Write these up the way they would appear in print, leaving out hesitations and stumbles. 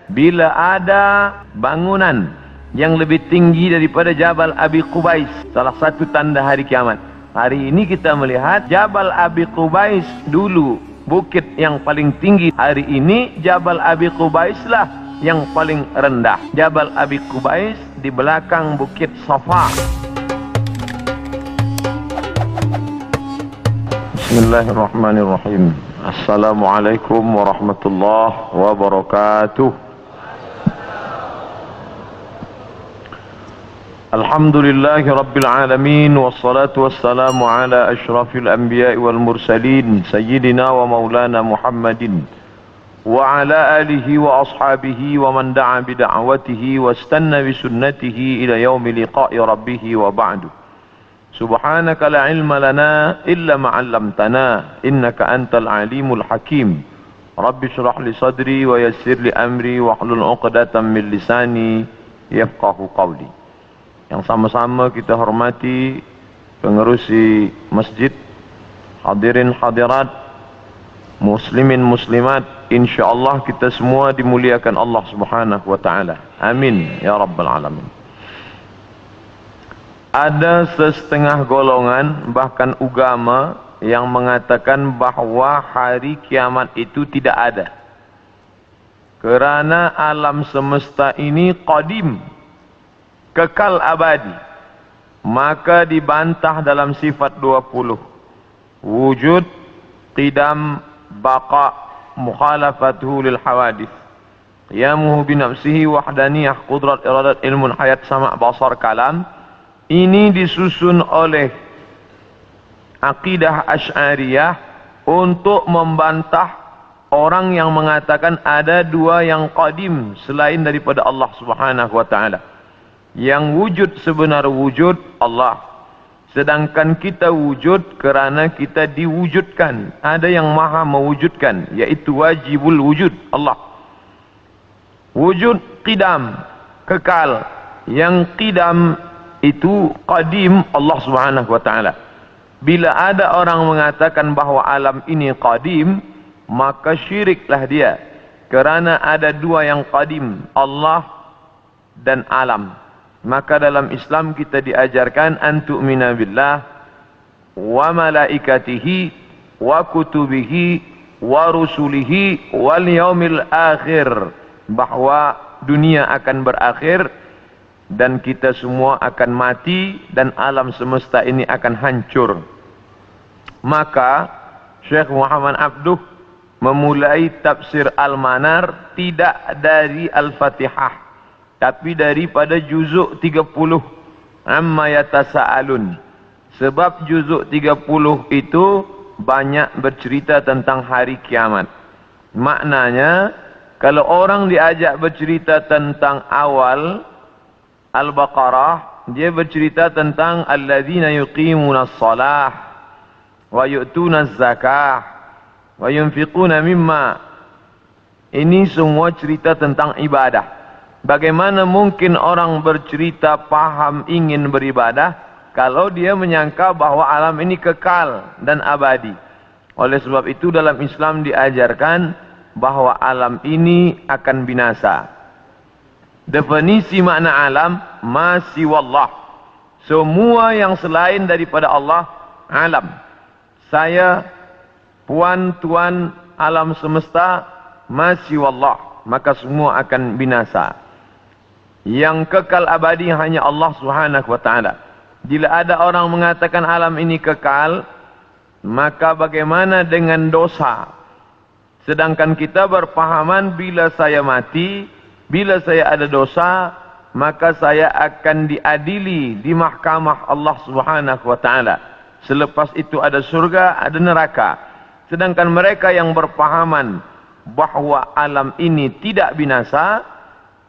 bila ada bangunan yang lebih tinggi daripada Jabal Abi Qubais, salah satu tanda hari kiamat. Hari ini kita melihat Jabal Abi Qubais dulu bukit yang paling tinggi, hari ini Jabal Abi Qubais lah yang paling rendah. Jabal Abi Qubais di belakang bukit Safa. Bismillahirrahmanirrahim. Assalamualaikum warahmatullahi wabarakatuh. Alhamdulillahi Rabbil Alamin. Wassalatu wassalamu ala ashrafil anbiya wal mursalin Sayyidina wa maulana Muhammadin wa ala alihi wa ashabihi wa man da'a bida'watihi wa istanna bisunnatihi ila yaumi liqa'i rabbih wa ba'du. Subhanaka la ilma lana illa ma'allamtana innaka antal alimul hakim. Rabbi shrah li sadri wa yassir li amri wa hlul 'uqdatam min lisani yafqahu qawli. Yang sama-sama kita hormati pengerusi masjid, hadirin hadirat, muslimin muslimat, insyaallah kita semua dimuliakan Allah Subhanahu wa taala. Amin ya rabbal alamin. Ada setengah golongan bahkan agama yang mengatakan bahawa hari kiamat itu tidak ada. Kerana alam semesta ini qadim, kekal abadi, maka dibantah dalam sifat 20. Wujud, qidam, baqa, mukhalafatuhu lil hawadith, qiyamuhu binafsihi, wahdaniyah, qudrat, iradat, ilmun, hayat, sama', basar, kalam. Ini disusun oleh akidah Asy'ariyah untuk membantah orang yang mengatakan ada dua yang qadim selain daripada Allah Subhanahu wa taala. Yang wujud sebenar wujud Allah, sedangkan kita wujud kerana kita diwujudkan. Ada yang maha mewujudkan, yaitu wajibul wujud Allah. Wujud qidam, kekal. Yang qidam itu qadim Allah Subhanahu wa taala. Bila ada orang mengatakan bahawa alam ini qadim, maka syiriklah dia, kerana ada dua yang qadim, Allah dan alam. Maka dalam Islam kita diajarkan antu'mina billah wa malaikatihi wa kutubihi wa rusulihi wal yaumil akhir, bahawa dunia akan berakhir dan kita semua akan mati dan alam semesta ini akan hancur. Maka Syekh Muhammad Abduh memulai tafsir Al-Manar tidak dari Al-Fatihah, tapi daripada juzuk 30 amma yatasa'alun. Sebab juzuk 30 itu banyak bercerita tentang hari kiamat. Maknanya kalau orang diajak bercerita tentang awal Al-Baqarah, dia bercerita tentang alladzina yuqimunas shalah wa yu'tunaz zakah wa yunfiquna mimma. Ini semua cerita tentang ibadah. Bagaimana mungkin orang bercerita paham ingin beribadah kalau dia menyangka bahawa alam ini kekal dan abadi? Oleh sebab itu dalam Islam diajarkan bahawa alam ini akan binasa. Definisi makna alam, ma siwallah, semua yang selain daripada Allah alam. Saya, puan, tuan, alam semesta, ma siwallah, maka semua akan binasa. Yang kekal abadi hanya Allah Subhanahu wa taala. Bila ada orang mengatakan alam ini kekal, maka bagaimana dengan dosa? Sedangkan kita berpahaman bila saya mati, bila saya ada dosa, maka saya akan diadili di mahkamah Allah Subhanahu wa taala. Selepas itu ada surga, ada neraka. Sedangkan mereka yang berpahaman bahawa alam ini tidak binasa,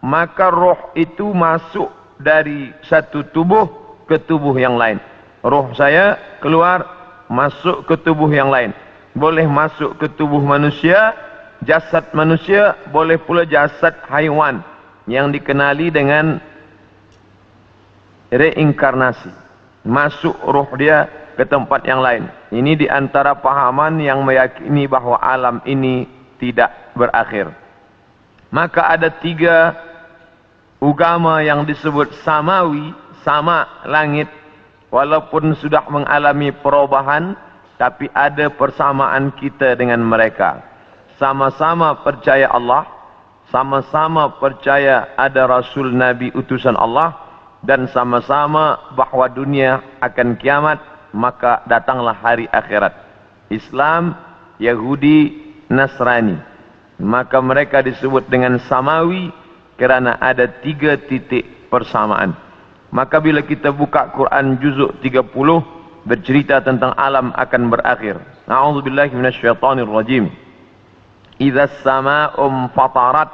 maka roh itu masuk dari satu tubuh ke tubuh yang lain. Roh saya keluar, masuk ke tubuh yang lain. Boleh masuk ke tubuh manusia, jasad manusia, boleh pula jasad haiwan yang dikenali dengan reinkarnasi. Masuk roh dia ke tempat yang lain. Ini di antara pahaman yang meyakini bahawa alam ini tidak berakhir. Maka ada 3 agama yang disebut samawi, sama langit, walaupun sudah mengalami perubahan, tapi ada persamaan kita dengan mereka. Sama-sama percaya Allah, sama-sama percaya ada Rasul Nabi utusan Allah, dan sama-sama bahawa dunia akan kiamat, maka datanglah hari akhirat. Islam, Yahudi, Nasrani. Maka mereka disebut dengan samawi kerana ada 3 titik persamaan. Maka bila kita buka Quran juzuk 30 bercerita tentang alam akan berakhir. A'udzubillahi minasyaitonirrajim. Idza as-samaa'u fatarat,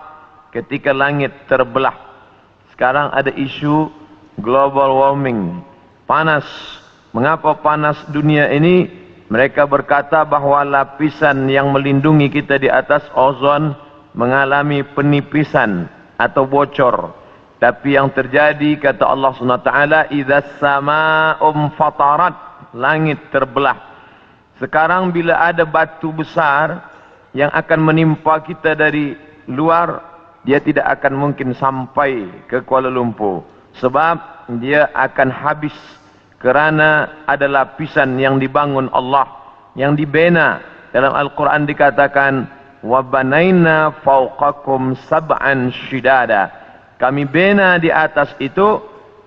ketika langit terbelah. Sekarang ada isu global warming, panas. Mengapa panas dunia ini? Mereka berkata bahawa lapisan yang melindungi kita di atas ozon mengalami penipisan atau bocor. Tapi yang terjadi, kata Allah SWT, idza as-samaa'u fatarat, langit terbelah. Sekarang bila ada batu besar yang akan menimpa kita dari luar, dia tidak akan mungkin sampai ke Kuala Lumpur, sebab dia akan habis. Kerana ada lapisan yang dibangun Allah, yang dibina. Dalam Al-Quran dikatakan, وَبَنَيْنَا فَوْقَكُمْ سَبْعًا شِدَادًا. Kami bina di atas itu,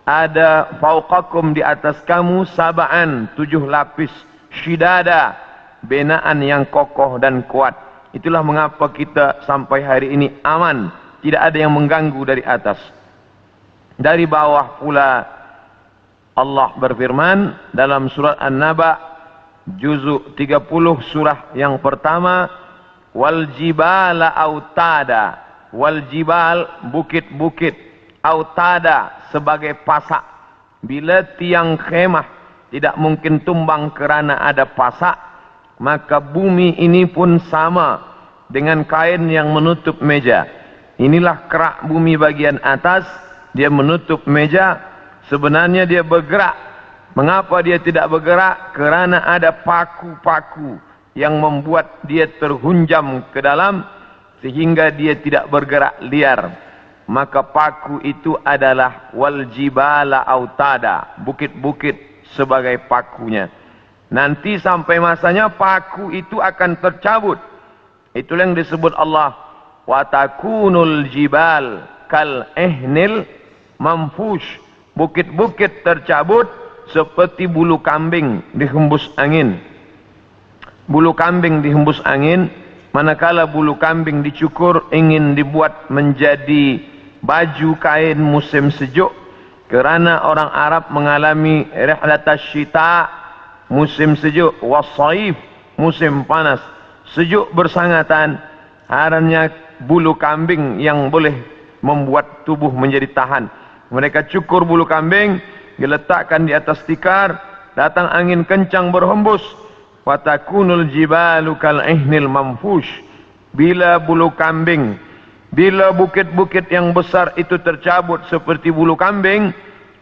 ada fauqakum di atas kamu, sab'an, 7 lapis, shidada, binaan yang kokoh dan kuat. Itulah mengapa kita sampai hari ini aman, tidak ada yang mengganggu dari atas. Dari bawah pula Allah berfirman dalam surat An-Naba juzuk 30 surah yang pertama, wal jibala autada, wal jibal bukit-bukit, autada sebagai pasak. Bila tiang khemah tidak mungkin tumbang kerana ada pasak, maka bumi ini pun sama dengan kain yang menutup meja. Inilah kerak bumi bagian atas, dia menutup meja. Sebenarnya dia bergerak. Mengapa dia tidak bergerak? Kerana ada paku-paku yang membuat dia terhunjam ke dalam sehingga dia tidak bergerak liar. Maka paku itu adalah wal jibala autada, bukit-bukit sebagai pakunya. Nanti sampai masanya paku itu akan tercabut. Itulah yang disebut Allah, wa takunul jibal kal ihnil manfush. Bukit-bukit tercabut seperti bulu kambing dihembus angin. Bulu kambing dihembus angin, manakala bulu kambing dicukur ingin dibuat menjadi baju kain musim sejuk. Kerana orang Arab mengalami rihlatas syita, musim sejuk, wasaif, musim panas. Sejuk bersangatan, haranya bulu kambing yang boleh membuat tubuh menjadi tahan. Mereka cukur bulu kambing, diletakkan di atas tikar, datang angin kencang berhembus. Watakunul jibalu kal ihnil manfush. Bila bulu kambing, bila bukit-bukit yang besar itu tercabut seperti bulu kambing,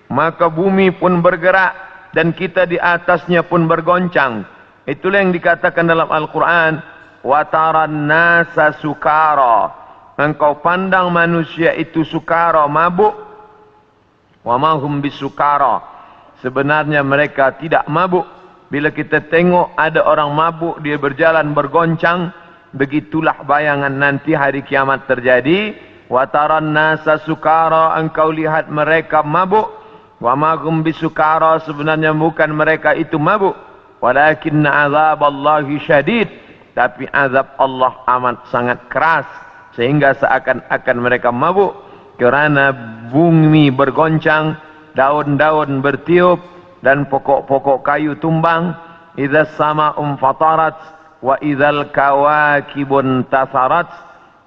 maka bumi pun bergerak dan kita di atasnya pun bergoncang. Itulah yang dikatakan dalam Al-Quran, wataran nasa sukara. Engkau pandang manusia itu sukara, mabuk. Wa ma hum bisukara. Sebenarnya mereka tidak mabuk. Bila kita tengok ada orang mabuk, dia berjalan bergoncang, begitulah bayangan nanti hari kiamat terjadi. Wa taran nasa sukara, engkau lihat mereka mabuk. Wa ma hum bisukara, sebenarnya bukan mereka itu mabuk. Walakinna azaballahi syadid, tapi azab Allah amat sangat keras sehingga seakan-akan mereka mabuk. Kerana bumi bergoncang, daun-daun bertiup dan pokok-pokok kayu tumbang. Idza as-samaa'u fatarat wa idzal kawakibun tasarat.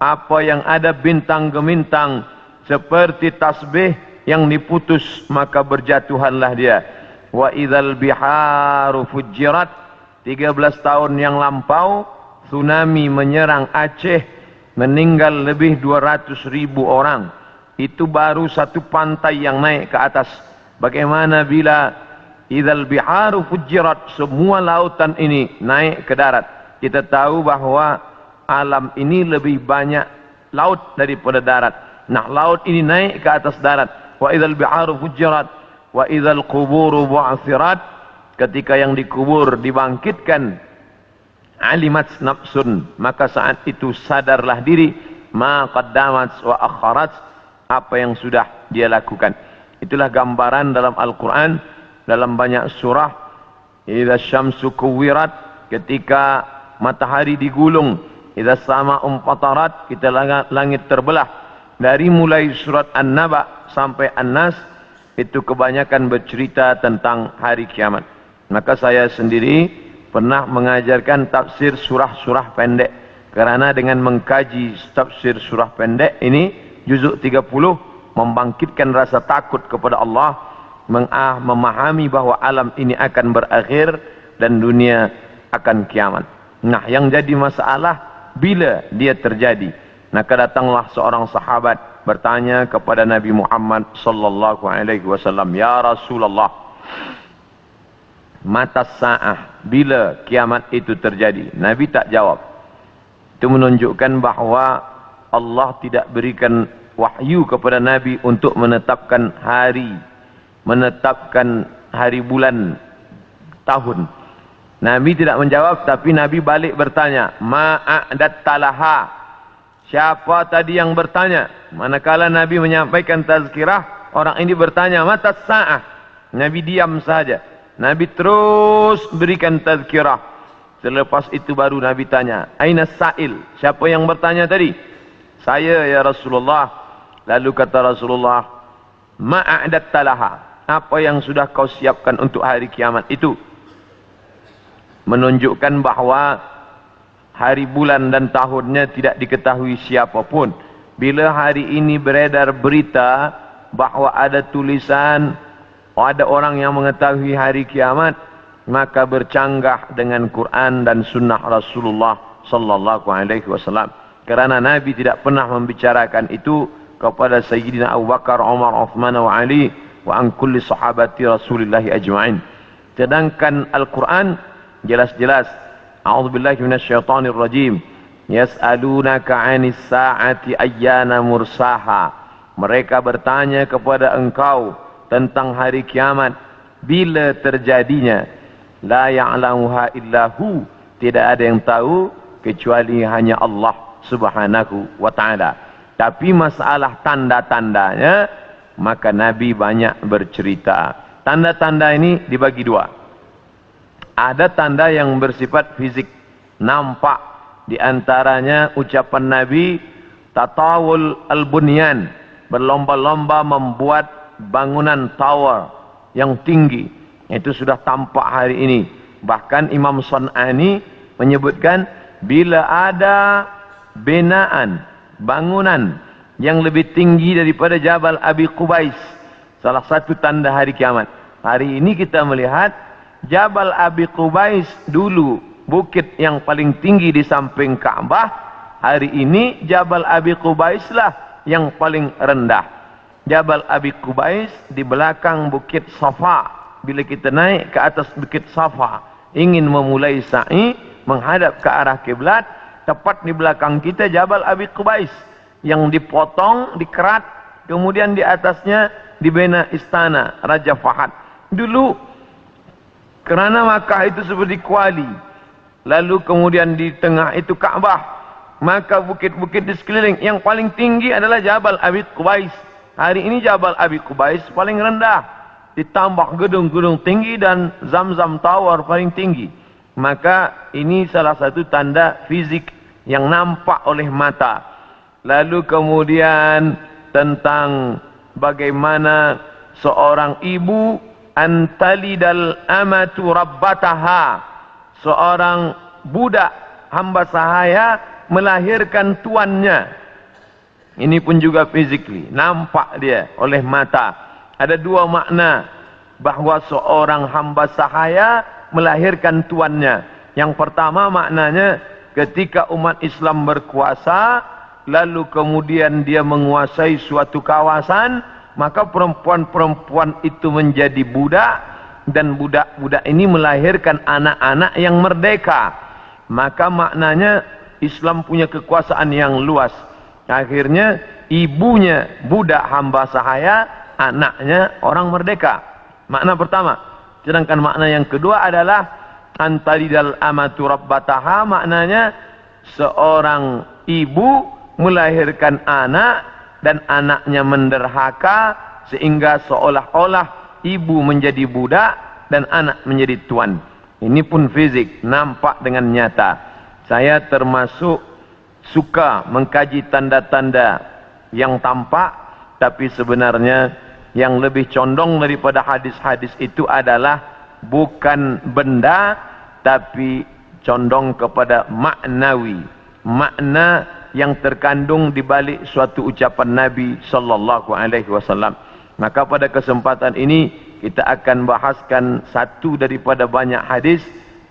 Apa yang ada bintang gemintang seperti tasbih yang diputus, maka berjatuhanlah dia. Wa idzal biharu fujirat. 13 tahun yang lampau tsunami menyerang Aceh, meninggal lebih 200.000 orang. Itu baru satu pantai yang naik ke atas. Bagaimana bila idzal biharu fujirat, semua lautan ini naik ke darat? Kita tahu bahawa alam ini lebih banyak laut daripada darat. Nah, laut ini naik ke atas darat. Wa idzal biharu fujirat wa idzal quburu bu'athirat. Ketika yang dikubur dibangkitkan, alimat nafsun, maka saat itu sadarlah diri, ma qaddamat wa akharat, apa yang sudah dia lakukan. Itulah gambaran dalam Al-Quran, dalam banyak surah. Idza syamsu kuwirat, ketika matahari digulung. Idza sama'u fatarat, kita langit terbelah. Dari mulai surat An-Naba sampai An-Nas, itu kebanyakan bercerita tentang hari kiamat. Maka saya sendiri pernah mengajarkan tafsir surah-surah pendek. Kerana dengan mengkaji tafsir surah pendek ini, juzuk 30, membangkitkan rasa takut kepada Allah, memahami bahawa alam ini akan berakhir dan dunia akan kiamat. Nah, yang jadi masalah bila dia terjadi. Maka datanglah seorang sahabat bertanya kepada Nabi Muhammad sallallahu alaihi wasallam, "Ya Rasulullah, mata sa'ah, bila kiamat itu terjadi?" Nabi tak jawab. Itu menunjukkan bahawa Allah tidak berikan wahyu kepada Nabi untuk menetapkan hari, menetapkan hari, bulan, tahun. Nabi tidak menjawab, tapi Nabi balik bertanya, "Ma'adat talaha?" Siapa tadi yang bertanya? Manakala Nabi menyampaikan tazkirah, orang ini bertanya, "Mata sa'ah?" Nabi diam saja. Nabi terus berikan tazkirah. Selepas itu baru Nabi tanya, "Aina sa'il?" Siapa yang bertanya tadi? "Saya, ya Rasulullah." Lalu kata Rasulullah, "Ma'adat talaha?" Apa yang sudah kau siapkan untuk hari kiamat itu? Menunjukkan bahawa hari, bulan dan tahunnya tidak diketahui siapapun. Bila hari ini beredar berita bahawa ada tulisan, ada orang yang mengetahui hari kiamat, maka bercanggah dengan Quran dan sunnah Rasulullah sallallahu alaihi wasallam. Kerana Nabi tidak pernah membicarakan itu kepada Sayyidina Abu Bakar, Umar, Uthman wa Ali wa an kulli sahabati Rasulillah ajma'in. Sedangkan Al-Quran jelas-jelas, a'udzubillahi minasyaitonir rajim, yas'alunaka 'anis sa'ati ayyana mursaha. Mereka bertanya kepada engkau tentang hari kiamat, bila terjadinya. La ya'lamuha illahu, tidak ada yang tahu kecuali hanya Allah Subhanahu wa ta'ala. Tapi masalah tanda-tandanya, maka Nabi banyak bercerita. Tanda-tanda ini dibagi dua. Ada tanda yang bersifat fisik, nampak. Di antaranya ucapan Nabi, tatawul al-bunyan, berlomba-lomba membuat bangunan tower yang tinggi. Itu sudah tampak hari ini. Bahkan Imam San'ani menyebutkan, bila ada binaan, bangunan yang lebih tinggi daripada Jabal Abi Qubais, salah satu tanda hari kiamat. Hari ini kita melihat Jabal Abi Qubais dulu bukit yang paling tinggi di samping Ka'bah. Hari ini Jabal Abi Qubais lah yang paling rendah. Jabal Abi Qubais di belakang bukit Safa. Bila kita naik ke atas bukit Safa, ingin memulai sa'i menghadap ke arah kiblat, tepat di belakang kita Jabal Abi Qubais yang dipotong, dikerat, kemudian di atasnya dibina istana Raja Fahad. Dulu kerana Makkah itu seperti kuali, lalu kemudian di tengah itu Ka'bah, maka bukit-bukit di sekeliling yang paling tinggi adalah Jabal Abi Qubais. Hari ini Jabal Abi Qubais paling rendah, ditambah gedung-gedung tinggi dan Zamzam Tower paling tinggi. Maka ini salah satu tanda fisik yang nampak oleh mata. Lalu kemudian tentang bagaimana seorang ibu antalidal amatu rabbataha, seorang budak hamba sahaya melahirkan tuannya. Ini pun juga physically, nampak dia oleh mata. Ada dua makna bahawa seorang hamba sahaya melahirkan tuannya. Yang pertama maknanya ketika umat Islam berkuasa, lalu kemudian dia menguasai suatu kawasan, maka perempuan-perempuan itu menjadi budak, dan budak-budak ini melahirkan anak-anak yang merdeka. Maka maknanya Islam punya kekuasaan yang luas. Akhirnya ibunya budak hamba sahaya, anaknya orang merdeka. Makna pertama. Sedangkan makna yang kedua adalah antalidal amatu rabbataha, maknanya seorang ibu melahirkan anak dan anaknya menderhaka sehingga seolah-olah ibu menjadi budak dan anak menjadi tuan. Ini pun fisik, nampak dengan nyata. Saya termasuk suka mengkaji tanda-tanda yang tampak, tapi sebenarnya yang lebih condong daripada hadis-hadis itu adalah bukan benda, tapi condong kepada maknawi, makna yang terkandung di balik suatu ucapan Nabi sallallahu alaihi wasallam. Maka pada kesempatan ini kita akan bahaskan satu daripada banyak hadis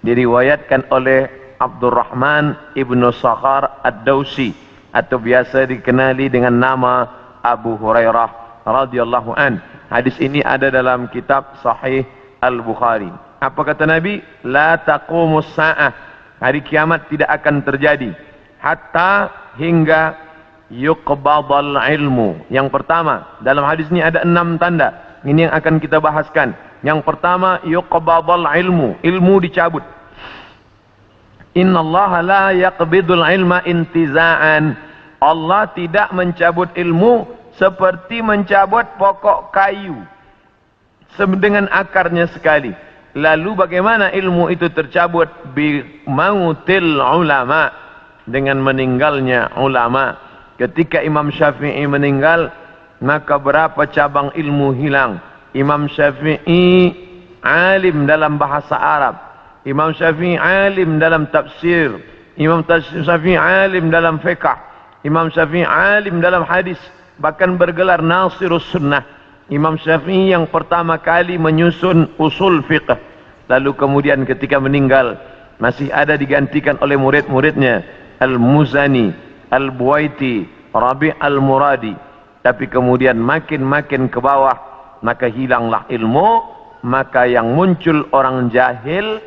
diriwayatkan oleh Abdurrahman ibnu Sakhar ad-Dawsi atau biasa dikenali dengan nama Abu Hurairah radhiyallahu an. Hadis ini ada dalam kitab Sahih Al-Bukhari. Apa kata Nabi? La taqumus sa'ah. Hari kiamat tidak akan terjadi hatta hingga yuqbadal ilmu. Yang pertama, dalam hadis ini ada 6 tanda. Ini yang akan kita bahaskan. Yang pertama, yuqbadal ilmu. Ilmu dicabut. Innallaha la yaqbidul ilma intiza'an. Allah tidak mencabut ilmu seperti mencabut pokok kayu dengan akarnya sekali. Lalu bagaimana ilmu itu tercabut? Bi mautil ulama, dengan meninggalnya ulama. Ketika Imam Syafi'i meninggal, maka berapa cabang ilmu hilang. Imam Syafi'i alim dalam bahasa Arab, Imam Syafi'i alim dalam tafsir, Imam Syafi'i alim dalam fiqh, Imam Syafi'i alim dalam hadis, bahkan bergelar Nasirus Sunnah. Imam Syafi'i yang pertama kali menyusun usul fiqh, lalu kemudian ketika meninggal masih ada digantikan oleh murid-muridnya Al-Muzani, Al-Buaiti, Rabi' Al-Muradi. Tapi kemudian makin ke bawah, maka hilanglah ilmu, maka yang muncul orang jahil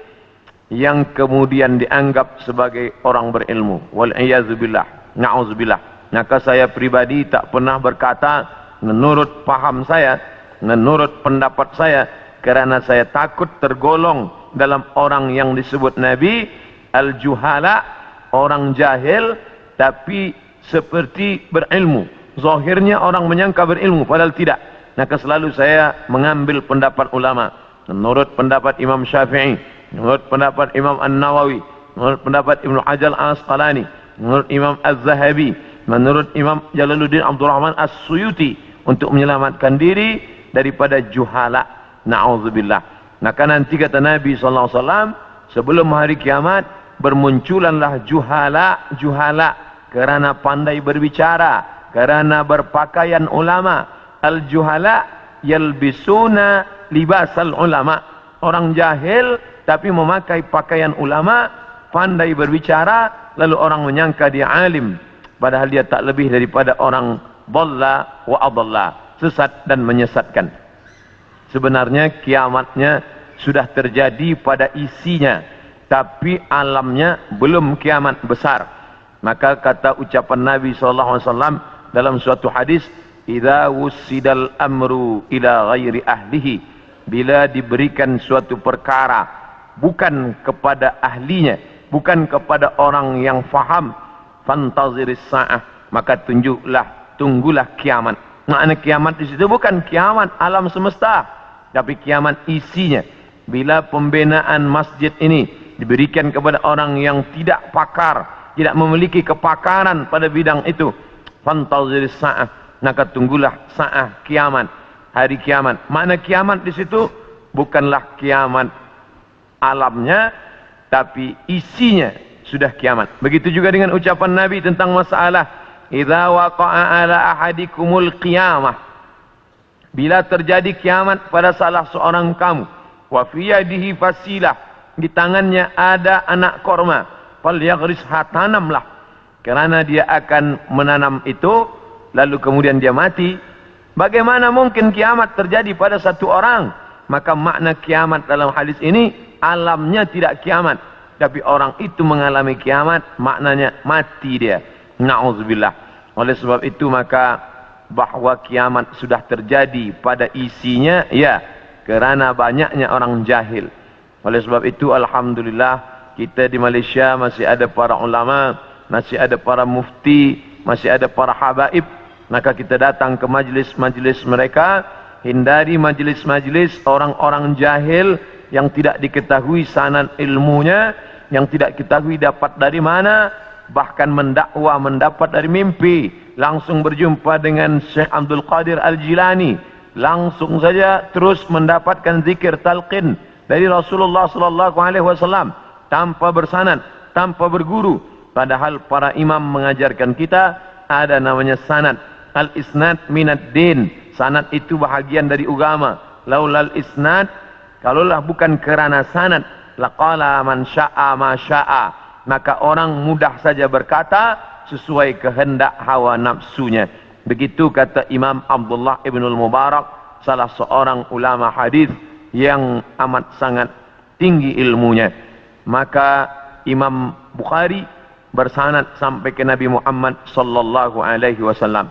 yang kemudian dianggap sebagai orang berilmu. Wal'iyazubillah, na'udzubillah. Maka saya pribadi tak pernah berkata menurut paham saya, menurut pendapat saya, kerana saya takut tergolong dalam orang yang disebut Nabi al-juhala, orang jahil tapi seperti berilmu. Zahirnya orang menyangka berilmu padahal tidak. Maka selalu saya mengambil pendapat ulama. Menurut pendapat Imam Syafi'i, menurut pendapat Imam An-Nawawi, menurut pendapat Ibnu Hajar Al-Asqalani, menurut Imam Az-Zahabi, menurut Imam Jalaluddin Abdul Rahman As-Suyuti, untuk menyelamatkan diri daripada juhala. Na'udzubillah. Maka nanti kata Nabi SAW, sebelum hari kiamat bermunculanlah juhala kerana pandai berbicara, kerana berpakaian ulama. Al-juhala yalbisuna libasal ulama. Orang jahil tapi memakai pakaian ulama, pandai berbicara, lalu orang menyangka dia alim, padahal dia tak lebih daripada orang dhalla wa adalla, sesat dan menyesatkan. Sebenarnya kiamatnya sudah terjadi pada isinya, tapi alamnya belum kiamat besar. Maka kata ucapan Nabi SAW dalam suatu hadis, idza wussidal amru ila ghairi ahlihi, bila diberikan suatu perkara bukan kepada ahlinya, bukan kepada orang yang faham, fantaziris sa'ah, maka tunggulah kiamat. Makna kiamat di situ bukan kiamat alam semesta, tapi kiamat isinya. Bila pembinaan masjid ini diberikan kepada orang yang tidak pakar, tidak memiliki kepakaran pada bidang itu, fantaziris sa'ah, maka tunggulah sa'ah, kiamat, hari kiamat. Makna kiamat di situ bukanlah kiamat alamnya, tapi isinya sudah kiamat. Begitu juga dengan ucapan Nabi tentang masalah idza waqa'a ala ahadikumul qiyamah, bila terjadi kiamat pada salah seorang kamu, wa fi yadihi fasilah, di tangannya ada anak korma, falyaghrisha, tanamlah, kerana dia akan menanam itu, lalu kemudian dia mati. Bagaimana mungkin kiamat terjadi pada satu orang? Maka makna kiamat dalam hadis ini, alamnya tidak kiamat, tapi orang itu mengalami kiamat, maknanya mati dia. Na'udzubillah. Oleh sebab itu maka bahwa kiamat sudah terjadi pada isinya, ya, kerana banyaknya orang jahil. Oleh sebab itu alhamdulillah kita di Malaysia masih ada para ulama, masih ada para mufti, masih ada para habaib. Maka kita datang ke majlis-majlis mereka, hindari majlis-majlis orang-orang jahil yang tidak diketahui sanad ilmunya, yang tidak diketahui dapat dari mana, bahkan mendakwa mendapat dari mimpi. Langsung berjumpa dengan Syekh Abdul Qadir Al-Jilani, langsung saja terus mendapatkan zikir talqin dari Rasulullah sallallahu alaihi wasallam tanpa bersanad, tanpa berguru. Padahal para imam mengajarkan kita ada namanya sanad. Al-isnad minad din. Sanad itu bahagian dari agama. Laulal isnad, kalaulah bukan kerana sanad, laqala man syaa ma syaa, maka orang mudah saja berkata sesuai kehendak hawa nafsunya. Begitu kata Imam Abdullah ibn al-Mubarak, salah seorang ulama hadis yang amat sangat tinggi ilmunya. Maka Imam Bukhari bersanad sampai ke Nabi Muhammad sallallahu alaihi wasallam.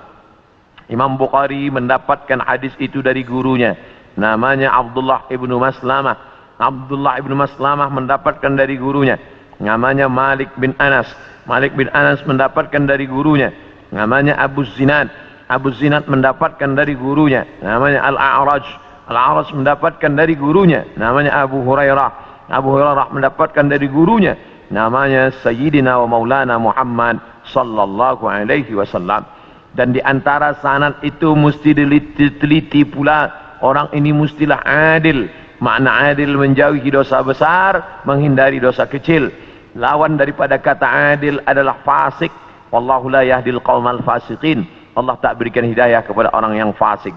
Imam Bukhari mendapatkan hadis itu dari gurunya, namanya Abdullah ibn Maslamah. Abdullah ibn Maslamah mendapatkan dari gurunya, namanya Malik bin Anas. Malik bin Anas mendapatkan dari gurunya, namanya Abu Zinad. Abu Zinad mendapatkan dari gurunya, namanya Al-A'raj. Al-A'raj mendapatkan dari gurunya, namanya Abu Hurairah. Abu Hurairah mendapatkan dari gurunya, namanya Sayyidina wa Maulana Muhammad sallallahu alaihi wasallam. Dan di antara sanad itu mesti diteliti pula, orang ini mestilah adil. Makna adil menjauhi dosa besar, menghindari dosa kecil. Lawan daripada kata adil adalah fasik. Wallahu la yahdil qaumal fasiqin. Allah tak berikan hidayah kepada orang yang fasik.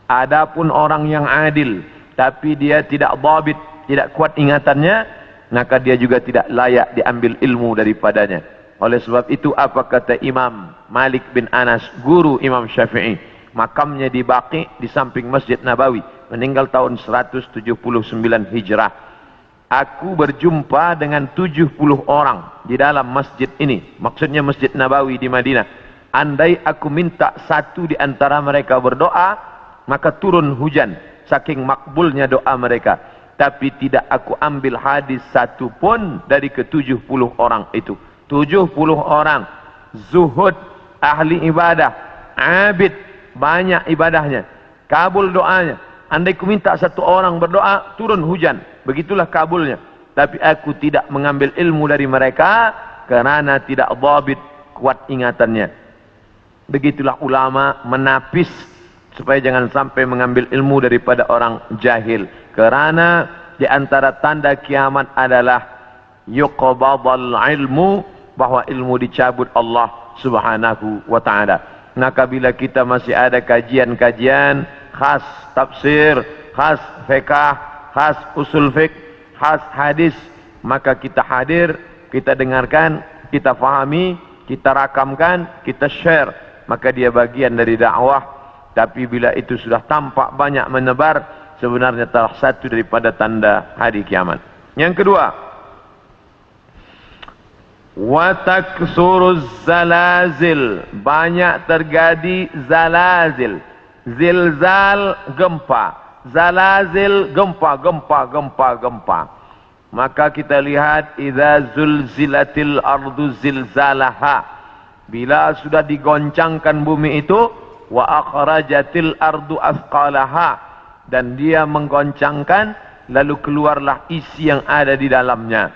Adapun orang yang adil tapi dia tidak dhabit, tidak kuat ingatannya, maka dia juga tidak layak diambil ilmu daripadanya. Oleh sebab itu apa kata Imam Malik bin Anas, guru Imam Syafi'i? Makamnya di Baqi di samping Masjid Nabawi, meninggal tahun 179 Hijrah. Aku berjumpa dengan 70 orang di dalam masjid ini, maksudnya Masjid Nabawi di Madinah. Andai aku minta satu di antara mereka berdoa, maka turun hujan, saking makbulnya doa mereka. Tapi tidak aku ambil hadis satu pun dari ke-70 orang itu. 70 orang zuhud, ahli ibadah, abid, banyak ibadahnya, kabul doanya. Andai ku minta satu orang berdoa, turun hujan, begitulah kabulnya. Tapi aku tidak mengambil ilmu dari mereka kerana tidak dhabit, kuat ingatannya. Begitulah ulama menapis supaya jangan sampai mengambil ilmu daripada orang jahil. Kerana di antara tanda kiamat adalah yuqbadal ilmu, bahwa ilmu dicabut Allah subhanahu wa ta'ala. Maka bila kita masih ada kajian-kajian khas tafsir, khas fiqh, khas usul fiqh, khas hadis, maka kita hadir, kita dengarkan, kita fahami, kita rakamkan, kita share, maka dia bagian dari dakwah. Tapi bila itu sudah tampak banyak menebar, sebenarnya salah satu daripada tanda hari kiamat. Yang kedua, wa taksuruz zalazil, banyak terjadi zalazil. Zilzal, gempa. Zalazil, gempa. Maka kita lihat idza zulzilatil ardu zilzalaha, bila sudah digoncangkan bumi itu, wa akhrajatil ardu athqalaha, dan dia menggoncangkan lalu keluarlah isi yang ada di dalamnya.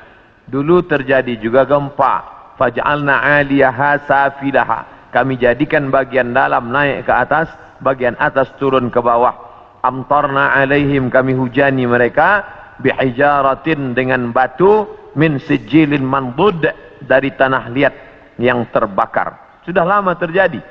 Dulu terjadi juga gempa, faj'alna 'aliyaha safilaha, kami jadikan bagian dalam naik ke atas, bagian atas turun ke bawah. Amtarna 'alaihim, kami hujani mereka, bihijaratin, dengan batu, min sijilin mandud, dari tanah liat yang terbakar. Sudah lama terjadi,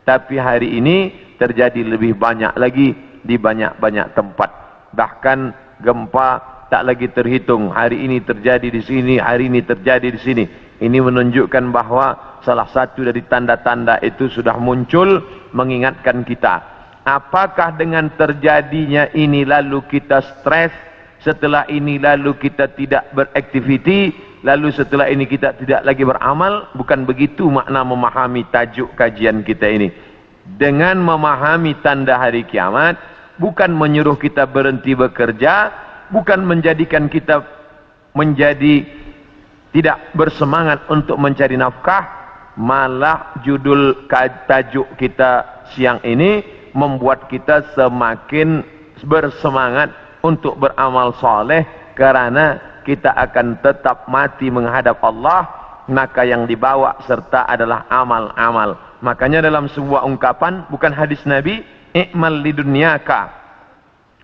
tapi hari ini terjadi lebih banyak lagi di banyak-banyak tempat. Bahkan gempa tak lagi terhitung, hari ini terjadi di sini, hari ini terjadi di sini. Ini menunjukkan bahawa salah satu dari tanda-tanda itu sudah muncul mengingatkan kita. Apakah dengan terjadinya ini lalu kita stres, setelah ini lalu kita tidak beraktiviti, lalu setelah ini kita tidak lagi beramal. Bukan begitu makna memahami tajuk kajian kita ini. Dengan memahami tanda hari kiamat, bukan menyuruh kita berhenti bekerja, bukan menjadikan kita menjadi tidak bersemangat untuk mencari nafkah, malah judul tajuk kita siang ini membuat kita semakin bersemangat untuk beramal soleh, karena kita akan tetap mati menghadap Allah, maka yang dibawa serta adalah amal-amal. Makanya dalam sebuah ungkapan, bukan hadis Nabi, i'mal lidunyaka,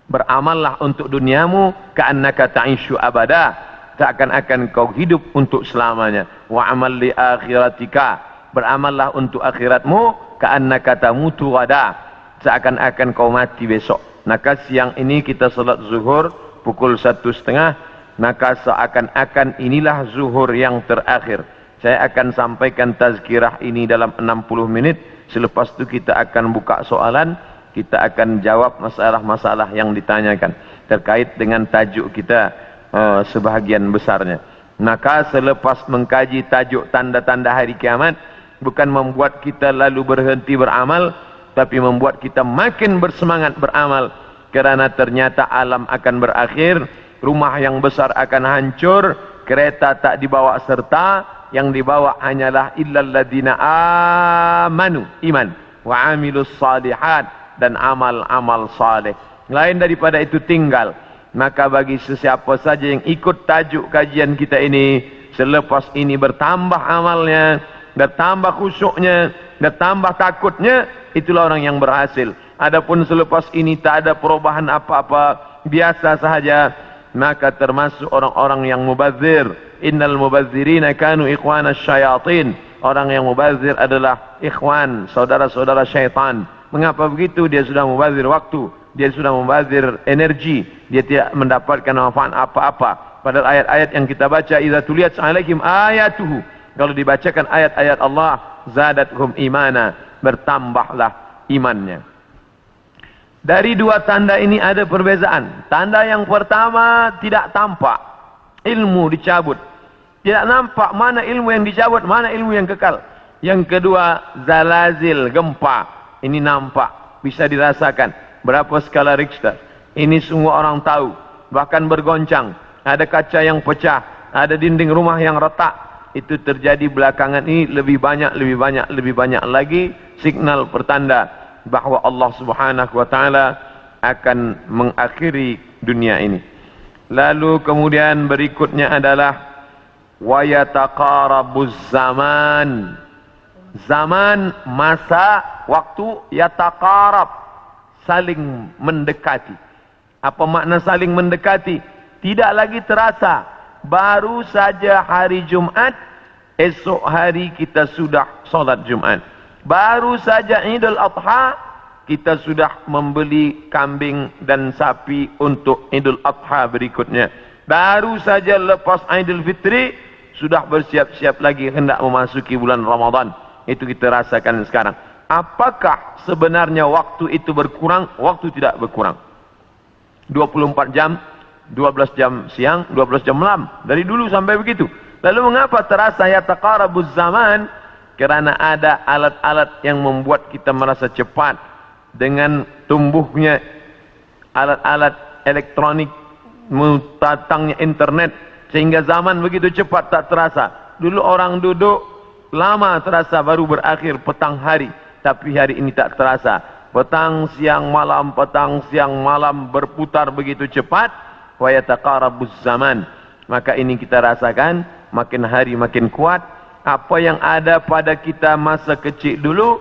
beramallah untuk duniamu, ka'annaka ta'ishu abada, seakan-akan kau hidup untuk selamanya. Wa amal li akhiratika, beramallah untuk akhiratmu, ka'annaka tamutu ghadan, seakan-akan kau mati besok. Maka siang ini kita salat zuhur pukul 1:30, maka seakan-akan inilah zuhur yang terakhir. Saya akan sampaikan tazkirah ini dalam 60 menit. Selepas itu kita akan buka soalan, kita akan jawab masalah-masalah yang ditanyakan terkait dengan tajuk kita sebahagian besarnya. Maka selepas mengkaji tajuk tanda-tanda hari kiamat, bukan membuat kita lalu berhenti beramal, tapi membuat kita makin bersemangat beramal, karena ternyata alam akan berakhir, rumah yang besar akan hancur, kereta tak dibawa serta, yang dibawa hanyalah illal ladina amanu, iman, wa amilus salihat, dan amal-amal saleh. Lain daripada itu tinggal. Maka bagi sesiapa saja yang ikut tajuk kajian kita ini, selepas ini bertambah amalnya, bertambah khusyuknya, bertambah takutnya, itulah orang yang berhasil. Adapun selepas ini tak ada perubahan apa-apa, biasa sahaja, maka termasuk orang-orang yang mubazir. Innal mubazzirina kanu ikhwana syayatin. Orang yang mubazir adalah ikhwan, saudara-saudara syaitan. Mengapa begitu? Dia sudah mubazir waktu, dia sudah mubazir energi, dia tidak mendapatkan manfaat apa-apa. Padahal ayat-ayat yang kita baca, idza tuliyat alaihim ayatuhu, kalau dibacakan ayat-ayat Allah, zadathum imana, bertambahlah imannya. Dari dua tanda ini ada perbezaan. Tanda yang pertama tidak tampak, ilmu dicabut. Tidak nampak mana ilmu yang dicabut, mana ilmu yang kekal. Yang kedua, zalazil, gempa. Ini nampak, bisa dirasakan. Berapa skala Richter? Ini semua orang tahu. Bahkan bergoncang. Ada kaca yang pecah, ada dinding rumah yang retak. Itu terjadi belakangan ini lebih banyak lagi signal pertanda bahwa Allah Subhanahu wa taala akan mengakhiri dunia ini. Lalu kemudian berikutnya adalah wa yataqarabuz zaman. Zaman, masa, waktu, yataqarab, saling mendekati. Apa makna saling mendekati? Tidak lagi terasa. Baru saja hari Jumat, esok hari kita sudah solat Jumat. Baru saja Idul Adha, kita sudah membeli kambing dan sapi untuk Idul Adha berikutnya. Baru saja lepas Idul Fitri, sudah bersiap-siap lagi hendak memasuki bulan Ramadan. Itu kita rasakan sekarang. Apakah sebenarnya waktu itu berkurang? Waktu tidak berkurang. 24 jam, 12 jam siang, 12 jam malam. Dari dulu sampai begitu. Lalu mengapa terasa yataqarabuz zaman? Kerana ada alat-alat yang membuat kita merasa cepat. Dengan tumbuhnya alat-alat elektronik, datangnya internet, sehingga zaman begitu cepat tak terasa. Dulu orang duduk lama terasa, baru berakhir petang hari. Tapi hari ini tak terasa. Petang siang malam, petang siang malam berputar begitu cepat. Wa yataqarabuz zaman. Maka ini kita rasakan, makin hari makin kuat. Apa yang ada pada kita masa kecil dulu,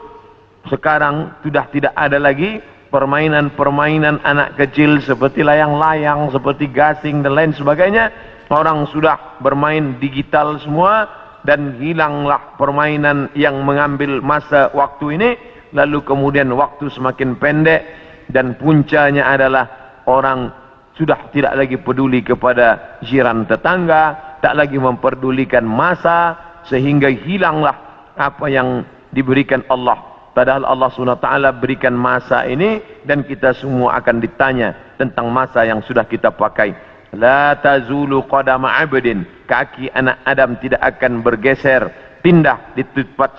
sekarang sudah tidak ada lagi. Permainan-permainan anak kecil seperti layang-layang, seperti gasing dan lain sebagainya. Orang sudah bermain digital semua, dan hilanglah permainan yang mengambil masa waktu ini. Lalu kemudian waktu semakin pendek, dan puncanya adalah orang sudah tidak lagi peduli kepada jiran tetangga, tak lagi memperdulikan masa, sehingga hilanglah apa yang diberikan Allah. Padahal Allah SWT berikan masa ini, dan kita semua akan ditanya tentang masa yang sudah kita pakai. La tazulu qadama 'abdin, kaki anak Adam tidak akan bergeser, pindah di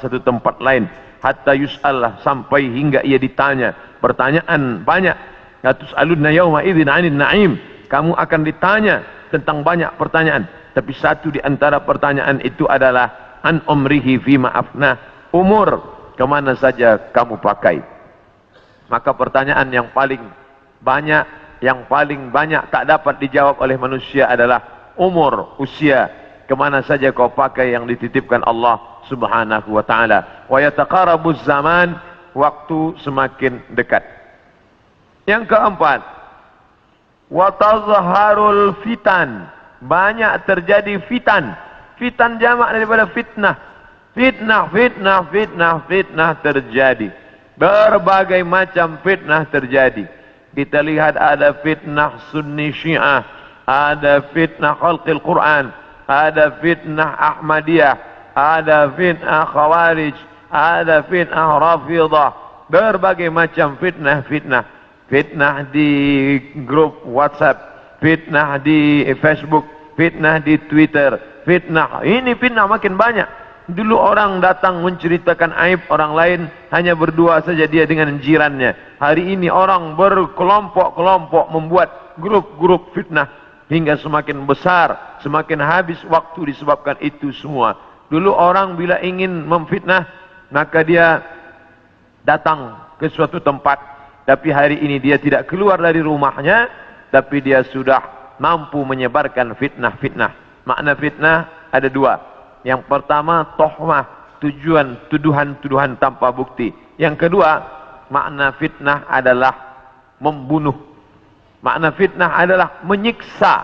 satu tempat lain, hatta yus'al, sampai hingga ia ditanya. Pertanyaan banyak. La tus'alunna yawma idzin 'anil na'im, kamu akan ditanya tentang banyak pertanyaan, tapi satu di antara pertanyaan itu adalah an umrihi fima afnah, umur kemana saja kamu pakai. Maka pertanyaan yang paling banyak tak dapat dijawab oleh manusia adalah umur, usia, kemana saja kau pakai yang dititipkan Allah subhanahu wa ta'ala. Wa yataqarabuz zaman, waktu semakin dekat. Yang keempat, wa tazharul fitan, banyak terjadi fitan. Fitan jamak daripada fitnah. Fitnah terjadi. Berbagai macam fitnah terjadi. Kita lihat ada fitnah Sunni Syiah, ada fitnah khalqil Quran, ada fitnah Ahmadiyah, ada fitnah Khawarij, ada fitnah Rafidah. Berbagai macam fitnah. Fitnah di grup WhatsApp, fitnah di Facebook, fitnah di Twitter, fitnah. Ini fitnah makin banyak. Dulu orang datang menceritakan aib orang lain, hanya berdua saja dia dengan jirannya. Hari ini orang berkelompok-kelompok membuat grup-grup fitnah, hingga semakin besar, semakin habis waktu disebabkan itu semua. Dulu orang bila ingin memfitnah, maka dia datang ke suatu tempat, tapi hari ini dia tidak keluar dari rumahnya, tapi dia sudah mampu menyebarkan fitnah-fitnah. Makna fitnah ada dua. Yang pertama, tohmah, tuduhan tanpa bukti. Yang kedua, makna fitnah adalah membunuh. Makna fitnah adalah menyiksa.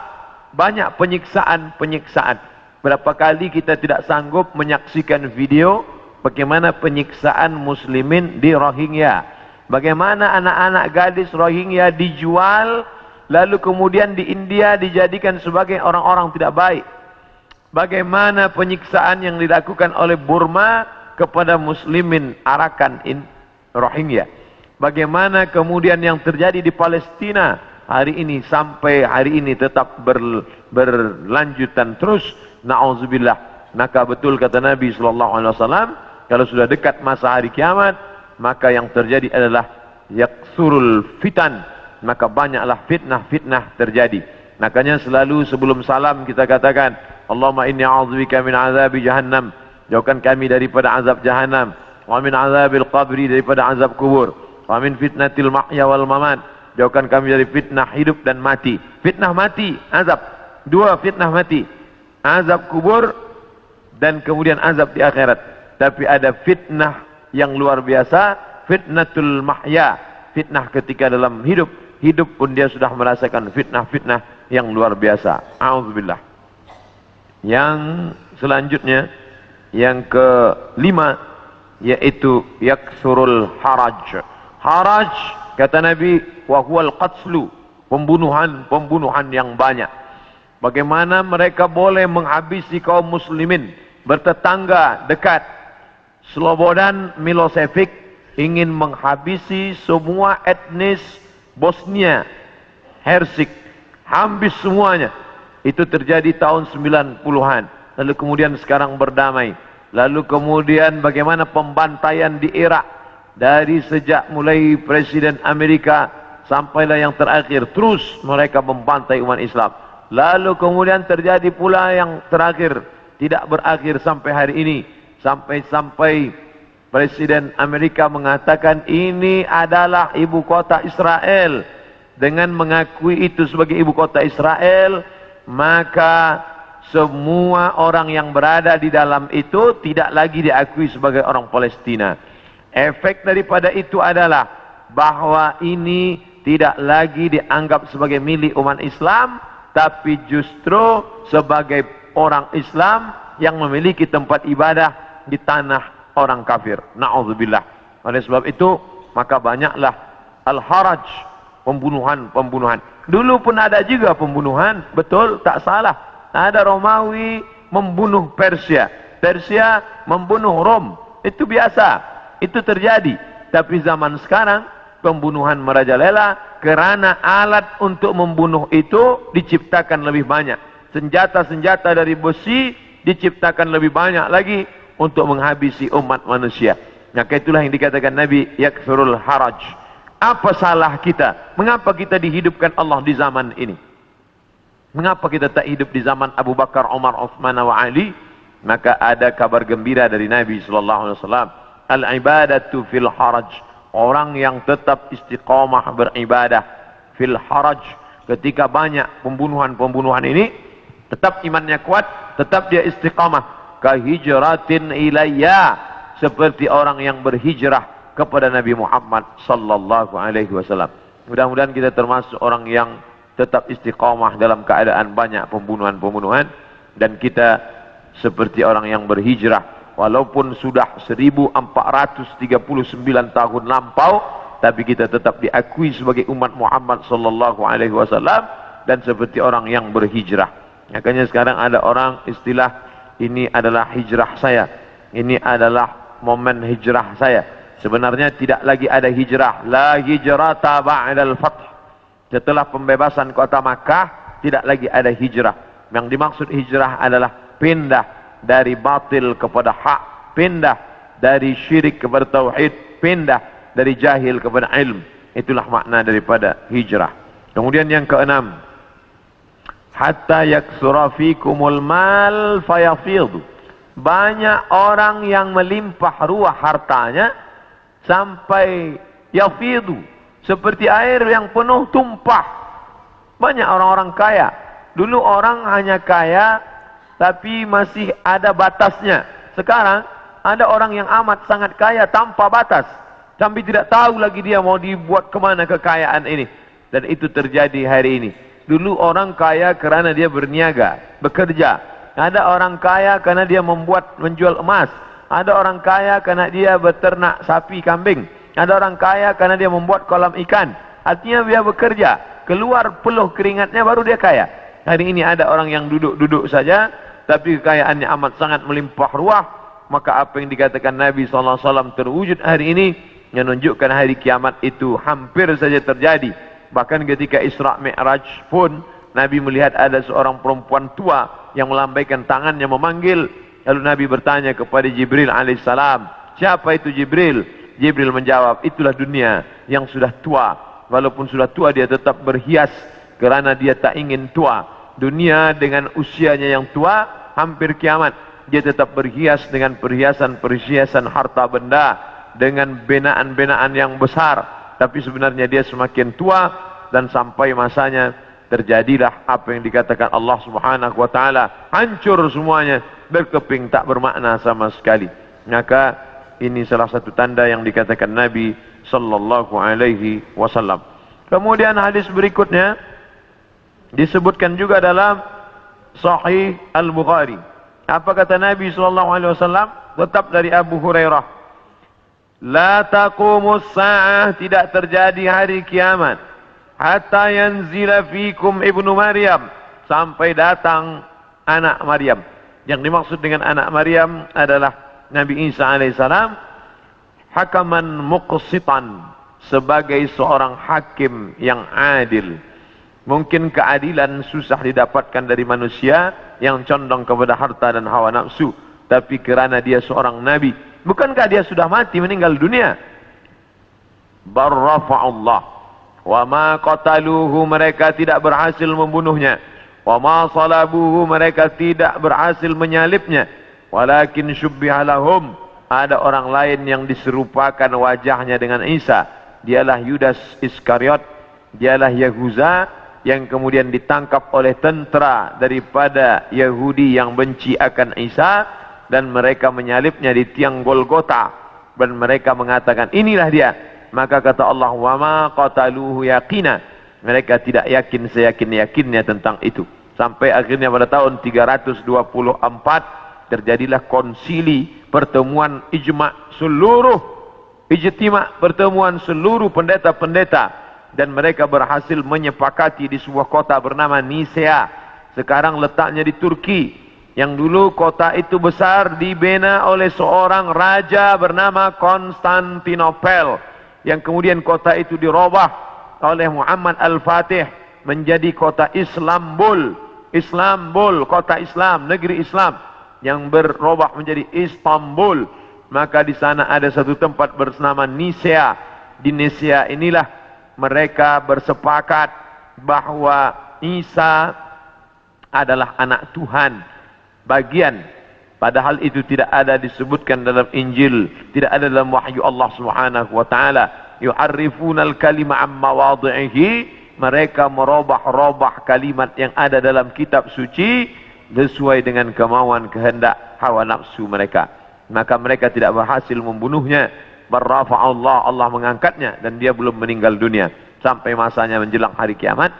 Banyak penyiksaan. Berapa kali kita tidak sanggup menyaksikan video bagaimana penyiksaan muslimin di Rohingya. Bagaimana anak-anak gadis Rohingya dijual, lalu kemudian di India dijadikan sebagai orang-orang tidak baik. Bagaimana penyiksaan yang dilakukan oleh Burma kepada muslimin Arakan Rohingya. Bagaimana kemudian yang terjadi di Palestina hari ini, sampai hari ini tetap berlanjutan terus. Na'udzubillah. Maka betul kata Nabi SAW, kalau sudah dekat masa hari kiamat, maka yang terjadi adalah yaksurul fitan, maka banyaklah fitnah terjadi. Makanya selalu sebelum salam kita katakan, Allahumma inni a'udzubika min azabi jahannam, jauhkan kami daripada azab jahannam, wa min azabil qabri, daripada azab kubur, wa min fitnatil mahya wal mamat, jauhkan kami dari fitnah hidup dan mati. Fitnah mati, azab. Dua fitnah mati, azab kubur dan kemudian azab di akhirat. Tapi ada fitnah yang luar biasa, fitnatul mahya, fitnah ketika dalam hidup pun dia sudah merasakan fitnah yang luar biasa. A'udzubillah. Yang selanjutnya, yang kelima, yaitu yaksurul haraj. Haraj, kata Nabi, wa huwal qatslu, pembunuhan yang banyak. Bagaimana mereka boleh menghabisi kaum muslimin bertetangga dekat. Slobodan Milosevic ingin menghabisi semua etnis Bosnia Hersek, habis semuanya. Itu terjadi tahun 90-an. Lalu kemudian sekarang berdamai. Lalu kemudian bagaimana pembantaian di Irak, dari sejak mulai Presiden Amerika sampailah yang terakhir, terus mereka membantai umat Islam. Lalu kemudian terjadi pula yang terakhir, tidak berakhir sampai hari ini, sampai Presiden Amerika mengatakan ini adalah ibu kota Israel. Dengan mengakui itu sebagai ibu kota Israel, maka semua orang yang berada di dalam itu tidak lagi diakui sebagai orang Palestina. Efek daripada itu adalah bahwa ini tidak lagi dianggap sebagai milik umat Islam, tapi justru sebagai orang Islam yang memiliki tempat ibadah di tanah orang kafir. Na'udzubillah. Oleh sebab itu, maka banyaklah al-haraj, pembunuhan. Dulu pun ada juga pembunuhan, betul, tak salah. Ada Romawi membunuh Persia, Persia membunuh Rom, itu biasa, itu terjadi. Tapi zaman sekarang pembunuhan merajalela kerana alat untuk membunuh itu diciptakan lebih banyak. Senjata-senjata dari besi diciptakan lebih banyak lagi untuk menghabisi umat manusia. Maka itulah yang dikatakan Nabi, yakthurul haraj. Apa salah kita? Mengapa kita dihidupkan Allah di zaman ini? Mengapa kita tak hidup di zaman Abu Bakar, Umar, Uthman wa Ali? Maka ada kabar gembira dari Nabi SAW. Al-ibadatu fil haraj. Orang yang tetap istiqamah beribadah fil haraj, ketika banyak pembunuhan-pembunuhan ini, tetap imannya kuat, tetap dia istiqamah. Kahijratin ilayya, seperti orang yang berhijrah kepada Nabi Muhammad sallallahu alaihi wasallam. Mudah-mudahan kita termasuk orang yang tetap istiqamah dalam keadaan banyak pembunuhan-pembunuhan, dan kita seperti orang yang berhijrah. Walaupun sudah 1439 tahun lampau, tapi kita tetap diakui sebagai umat Muhammad sallallahu alaihi wasallam dan seperti orang yang berhijrah. Makanya sekarang ada orang istilah, ini adalah hijrah saya, ini adalah momen hijrah saya. Sebenarnya tidak lagi ada hijrah. La hijrata ba'dal fath. Setelah pembebasan kota Makkah, tidak lagi ada hijrah. Yang dimaksud hijrah adalah pindah dari batil kepada hak, pindah dari syirik kepada tauhid, pindah dari jahil kepada ilm. Itulah makna daripada hijrah. Kemudian yang keenam, hatta yaksura fikumul mal fayafidu. Banyak orang yang melimpah ruah hartanya sampai yafidu, seperti air yang penuh tumpah. Banyak orang-orang kaya. Dulu orang hanya kaya tapi masih ada batasnya. Sekarang ada orang yang amat sangat kaya tanpa batas, sampai tidak tahu lagi dia mau dibuat kemana kekayaan ini. Dan itu terjadi hari ini. Dulu orang kaya kerana dia berniaga, bekerja. Ada orang kaya kerana dia menjual emas. Ada orang kaya kerana dia beternak sapi, kambing. Ada orang kaya kerana dia membuat kolam ikan. Artinya dia bekerja, keluar peluh keringatnya baru dia kaya. Hari ini ada orang yang duduk-duduk saja, tapi kekayaannya amat sangat melimpah ruah. Maka apa yang dikatakan Nabi SAW terwujud hari ini, yang menunjukkan hari kiamat itu hampir saja terjadi. Bahkan ketika Isra Mi'raj pun, Nabi melihat ada seorang perempuan tua yang melambaikan tangannya memanggil. Lalu Nabi bertanya kepada Jibril alaihissalam, siapa itu Jibril? Jibril menjawab, itulah dunia yang sudah tua. Walaupun sudah tua, dia tetap berhias kerana dia tak ingin tua. Dunia dengan usianya yang tua, hampir kiamat, dia tetap berhias dengan perhiasan-perhiasan harta benda, dengan benaan-benaan yang besar. Tapi sebenarnya dia semakin tua, dan sampai masanya terjadilah apa yang dikatakan Allah Subhanahu wa taala, hancur semuanya, berkeping tak bermakna sama sekali. Maka ini salah satu tanda yang dikatakan Nabi sallallahu alaihi wasallam. Kemudian hadis berikutnya disebutkan juga dalam Sahih Al-Bukhari. Apa kata Nabi SAW? Tetap dari Abu Hurairah. La taqumus sa'ah, tidak terjadi hari kiamat, hatta yanzila fikum ibnu Maryam, sampai datang anak Maryam. Yang dimaksud dengan anak Maryam adalah Nabi Isa alaihissalam, hakaman muqsitan, sebagai seorang hakim yang adil. Mungkin keadilan susah didapatkan dari manusia yang condong kepada harta dan hawa nafsu. Tapi kerana dia seorang nabi, bukankah dia sudah mati, meninggal dunia? Barrafa'ullah. Wa ma qataluhu, mereka tidak berhasil membunuhnya. Wa ma salabuhu, mereka tidak berhasil menyalibnya. Walakin syubbiha lahum, ada orang lain yang diserupakan wajahnya dengan Isa. Dialah Yudas Iskariot, dialah Yahuza, yang kemudian ditangkap oleh tentera daripada Yahudi yang benci akan Isa, dan mereka menyalibnya di tiang Golgota, dan mereka mengatakan inilah dia. Maka kata Allah, wa ma qataluhu yaqina, mereka tidak yakin seyakin-yakinnya tentang itu. Sampai akhirnya pada tahun 324 terjadilah konsili, pertemuan ijtima, pertemuan seluruh pendeta-pendeta, dan mereka berhasil menyepakati di sebuah kota bernama Nisea. Sekarang letaknya di Turki. Yang dulu kota itu besar, dibina oleh seorang raja bernama Konstantinopel. yang kemudian kota itu dirubah oleh Muhammad Al-Fatih menjadi kota Islambul. Islambul, kota Islam, negeri Islam yang berubah menjadi Istanbul. Maka di sana ada satu tempat bernama Nisea. Di Nisea inilah mereka bersepakat bahwa Isa adalah anak Tuhan. Bagian, padahal itu tidak ada disebutkan dalam Injil, tidak ada dalam wahyu Allah Subhanahu wa taala. Yu'arrifunal kalima amma wadhihi, mereka merubah-rubah kalimat yang ada dalam kitab suci sesuai dengan kemauan kehendak hawa nafsu mereka. Maka mereka tidak berhasil membunuhnya. Barrafa Allah mengangkatnya dan dia belum meninggal dunia sampai masanya menjelang hari kiamat.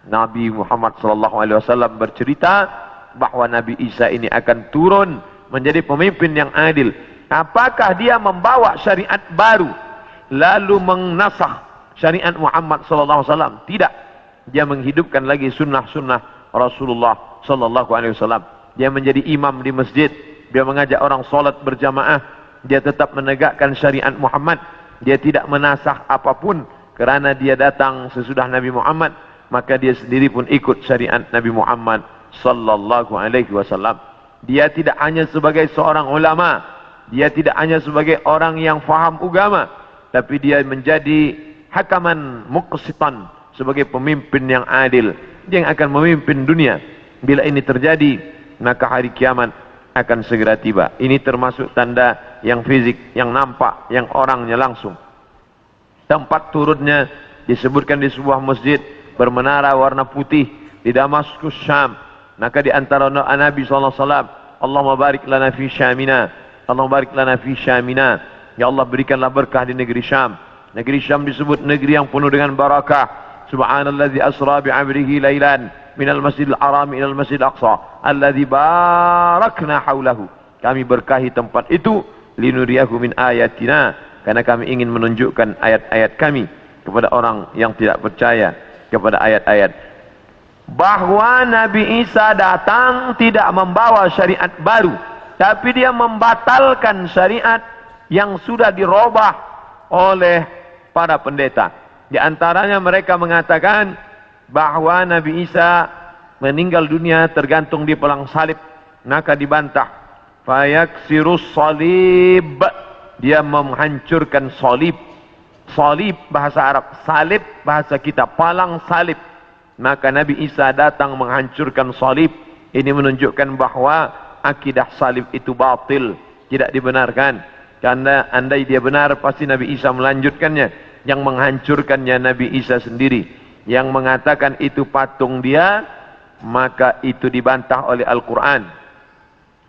Nabi Muhammad SAW bercerita bahwa Nabi Isa ini akan turun menjadi pemimpin yang adil. Apakah dia membawa syariat baru lalu menasakh syariat Muhammad SAW? Tidak. Dia menghidupkan lagi sunnah-sunnah Rasulullah SAW. Dia menjadi imam di masjid. Dia mengajak orang solat berjamaah. Dia tetap menegakkan syariat Muhammad. Dia tidak menasakh apapun kerana dia datang sesudah Nabi Muhammad. Maka dia sendiri pun ikut syariat Nabi Muhammad sallallahu alaihi wasallam. Dia tidak hanya sebagai seorang ulama, dia tidak hanya sebagai orang yang faham agama, tapi dia menjadi hakaman muqsitan, sebagai pemimpin yang adil. Dia yang akan memimpin dunia. Bila ini terjadi, maka hari kiamat akan segera tiba. Ini termasuk tanda yang fizik, yang nampak, yang orangnya langsung. Tempat turunnya disebutkan di sebuah masjid bermenara warna putih di Damaskus, Syam. Maka di antara doa Nabi SAW, Allahumma barik lana fi Syamina, Allahumma barik lana fi Syamina. Ya Allah, berikanlah berkah di negeri Syam. Negeri Syam disebut negeri yang penuh dengan barakah. Subhanalladzi asra bi'amrihi lailan minal masjidil haram ilal masjidil aqsa alladzi barakna haulahu. Kami berkahi tempat itu linuriyahu min ayatina, karena kami ingin menunjukkan ayat-ayat kami kepada orang yang tidak percaya kepada ayat-ayat. Bahwa Nabi Isa datang tidak membawa syariat baru, tapi dia membatalkan syariat yang sudah dirubah oleh para pendeta. Di antaranya mereka mengatakan bahwa Nabi Isa meninggal dunia tergantung di pelang salib. Maka dibantah. Fayaksirus salib, dia menghancurkan salib. Salib bahasa Arab, salib bahasa kita, palang salib. Maka Nabi Isa datang menghancurkan salib. Ini menunjukkan bahwa akidah salib itu batil, tidak dibenarkan. Karena andai dia benar, pasti Nabi Isa melanjutkannya. Yang menghancurkannya Nabi Isa sendiri. Yang mengatakan itu patung dia, maka itu dibantah oleh Al-Quran.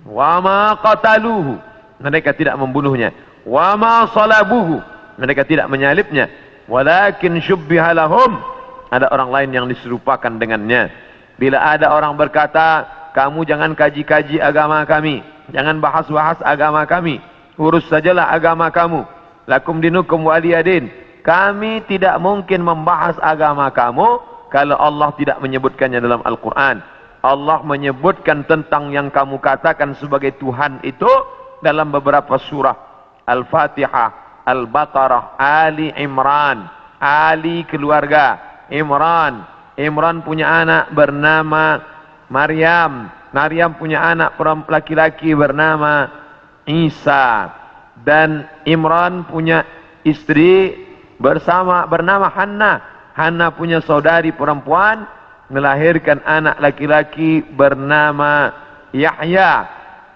Wa ma qataluhu, mereka tidak membunuhnya. Wa ma salabuhu, mereka tidak menyalibnya. Walakin syubbiha lahum, ada orang lain yang diserupakan dengannya. Bila ada orang berkata, kamu jangan kaji-kaji agama kami, jangan bahas-bahas agama kami, urus sajalah agama kamu. Lakum dinukum waliyadin. Kami tidak mungkin membahas agama kamu kalau Allah tidak menyebutkannya dalam Al-Quran. Allah menyebutkan tentang yang kamu katakan sebagai Tuhan itu dalam beberapa surah. Al-Fatihah, Al-Baqarah, Ali Imran. Ali keluarga, Imran. Imran punya anak bernama Maryam. Maryam punya anak laki-laki bernama Isa. Dan Imran punya istri bernama Hannah. Hannah punya saudari perempuan, melahirkan anak laki-laki bernama Yahya.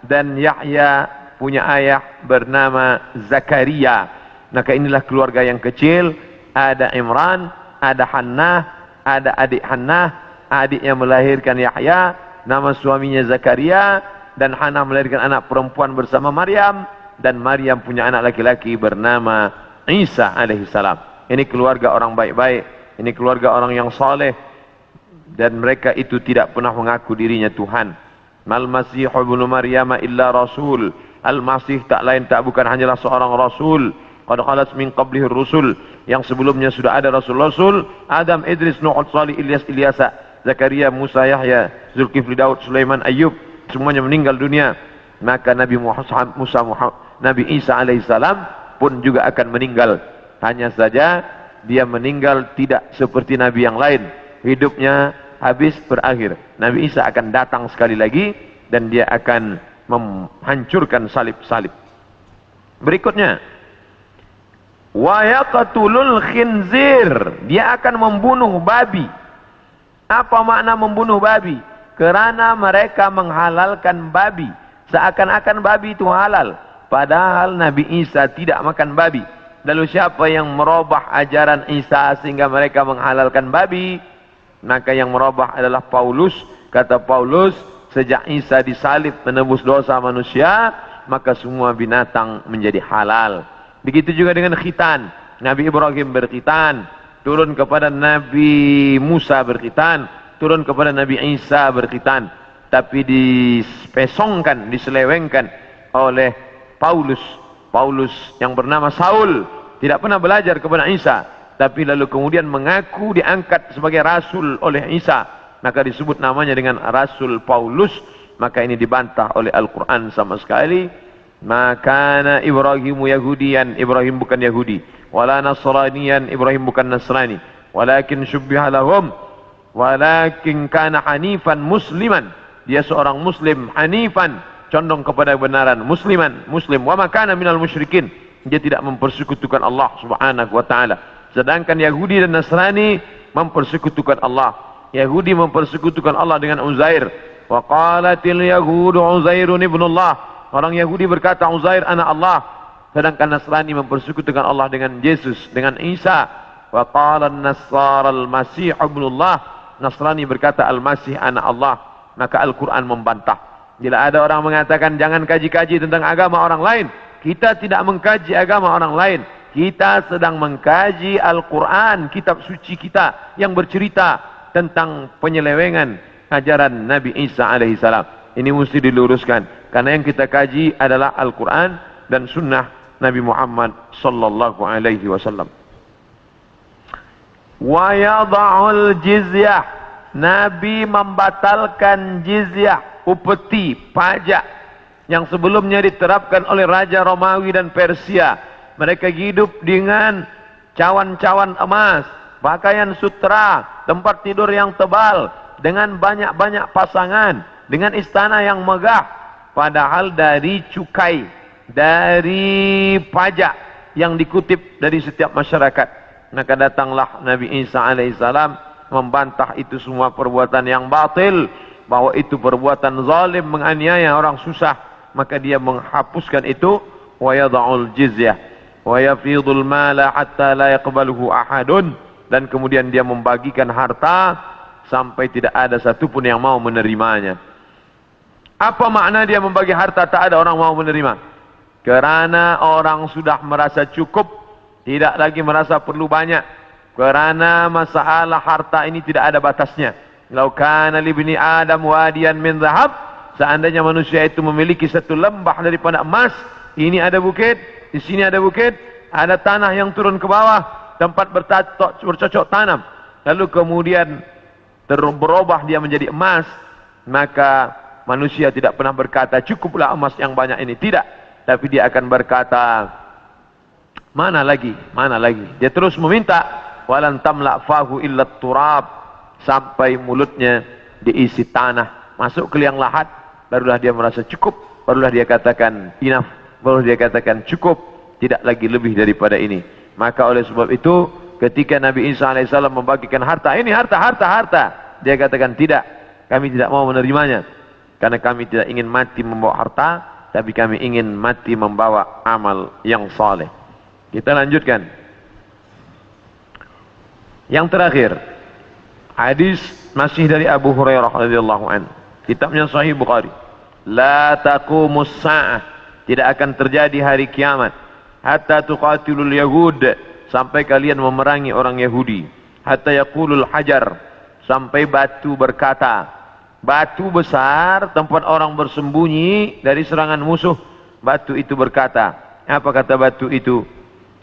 Dan Yahya punya ayah bernama Zakaria. Maka inilah keluarga yang kecil. Ada Imran, ada Hannah, ada adik Hannah, adik yang melahirkan Yahya, nama suaminya Zakaria. Dan Hannah melahirkan anak perempuan bersama Maryam. Dan Maryam punya anak laki-laki bernama Isa alaihissalam. Ini keluarga orang baik-baik. Ini keluarga orang yang saleh. Dan mereka itu tidak pernah mengaku dirinya Tuhan. Mal Masih ibnu Maryam illa rasul. Al-Masih tak lain tak bukan hanyalah seorang rasul. Qad khalas min qablihi rusul. Yang sebelumnya sudah ada rasul-rasul. Adam, Idris, Nuh, Salih, Ilyas, Ilyasa, Zakaria, Musa, Yahya, Zulkifli, Daud, Sulaiman, Ayub. Semuanya meninggal dunia. Maka Nabi Isa alaihissalam pun juga akan meninggal. Hanya saja dia meninggal tidak seperti Nabi yang lain. Hidupnya habis, berakhir. Nabi Isa akan datang sekali lagi dan dia akan menghancurkan salib-salib. Berikutnya, wa yaqtulul khinzir, dia akan membunuh babi. Apa makna membunuh babi? Kerana mereka menghalalkan babi, seakan-akan babi itu halal, padahal Nabi Isa tidak makan babi. Lalu siapa yang merubah ajaran Isa sehingga mereka menghalalkan babi? Maka yang merubah adalah Paulus. Kata Paulus, sejak Isa disalib menebus dosa manusia, maka semua binatang menjadi halal. Begitu juga dengan khitan. Nabi Ibrahim berkhitan, turun kepada Nabi Musa berkhitan, turun kepada Nabi Isa berkhitan. Tapi dispesongkan, diselewengkan oleh Paulus. Paulus yang bernama Saul tidak pernah belajar kepada Isa, tapi lalu kemudian mengaku diangkat sebagai rasul oleh Isa, maka disebut namanya dengan Rasul Paulus. Maka ini dibantah oleh Al-Quran sama sekali. Maka Ibrahimu Yahudian, Ibrahim bukan Yahudi, wala Nasranian, Ibrahim bukan Nasrani, walakin syubbiha lahum, walakin kana hanifan musliman, dia seorang muslim, hanifan, condong kepada kebenaran, musliman, muslim, wa makana minal musyrikin, dia tidak mempersekutukan Allah Subhanahu wa taala. Sedangkan Yahudi dan Nasrani mempersekutukan Allah. Yahudi mempersekutukan Allah dengan Uzair. Wa qalatil yahudu Uzairun ibnullah, orang Yahudi berkata Uzair anak Allah. Sedangkan Nasrani mempersekutukan Allah dengan Yesus, dengan Isa. Wa qala an-nasara al-masih ibnullah, Nasrani berkata Al-Masih anak Allah. Maka Al-Quran membantah. Bila ada orang mengatakan jangan kaji-kaji tentang agama orang lain, kita tidak mengkaji agama orang lain. Kita sedang mengkaji Al-Quran, kitab suci kita yang bercerita tentang penyelewengan ajaran Nabi Isa alaihissalam. Ini mesti diluruskan, karena yang kita kaji adalah Al-Quran dan sunnah Nabi Muhammad sallallahu alaihi wasallam. Wa yada'ul jizyah, Nabi membatalkan jizyah, upeti, pajak yang sebelumnya diterapkan oleh Raja Romawi dan Persia. Mereka hidup dengan cawan-cawan emas, pakaian sutra, tempat tidur yang tebal, dengan banyak-banyak pasangan, dengan istana yang megah. Padahal dari cukai, dari pajak yang dikutip dari setiap masyarakat. Maka datanglah Nabi Isa alaihissalam membantah itu semua perbuatan yang batil, bahwa itu perbuatan zalim, menganiaya orang susah. Maka dia menghapuskan itu. Wa yada'ul jizyah wa yafidul mala hatta la yaqbaluhu ahadun, dan kemudian dia membagikan harta sampai tidak ada satupun yang mau menerimanya. Apa makna dia membagi harta tak ada orang mau menerima? Kerana orang sudah merasa cukup, tidak lagi merasa perlu banyak. Kerana masalah harta ini tidak ada batasnya. Lau kana libni Adam wadiyan min zahab, seandainya manusia itu memiliki satu lembah daripada emas, ini ada bukit, di sini ada bukit, ada tanah yang turun ke bawah, tempat bercocok tanam, lalu kemudian berubah dia menjadi emas, maka manusia tidak pernah berkata cukuplah emas yang banyak ini, tidak, tapi dia akan berkata mana lagi, mana lagi. Dia terus meminta, walan tamla fahu illa turab, sampai mulutnya diisi tanah, masuk ke liang lahat, barulah dia merasa cukup, barulah dia katakan enough, barulah dia katakan cukup, tidak lagi lebih daripada ini. Maka oleh sebab itu ketika Nabi Isa alaihissalam membagikan harta, ini harta, harta, harta, dia katakan tidak, kami tidak mau menerimanya, karena kami tidak ingin mati membawa harta, tapi kami ingin mati membawa amal yang saleh. Kita lanjutkan. Yang terakhir, hadis masih dari Abu Hurairah radhiyallahu anhu, kitabnya Sahih Bukhari. La taqumus sa'ah, tidak akan terjadi hari kiamat, hatta tuqatilul yahud, sampai kalian memerangi orang Yahudi, hatta yaqulul hajar, sampai batu berkata, batu besar tempat orang bersembunyi dari serangan musuh, batu itu berkata, apa kata batu itu?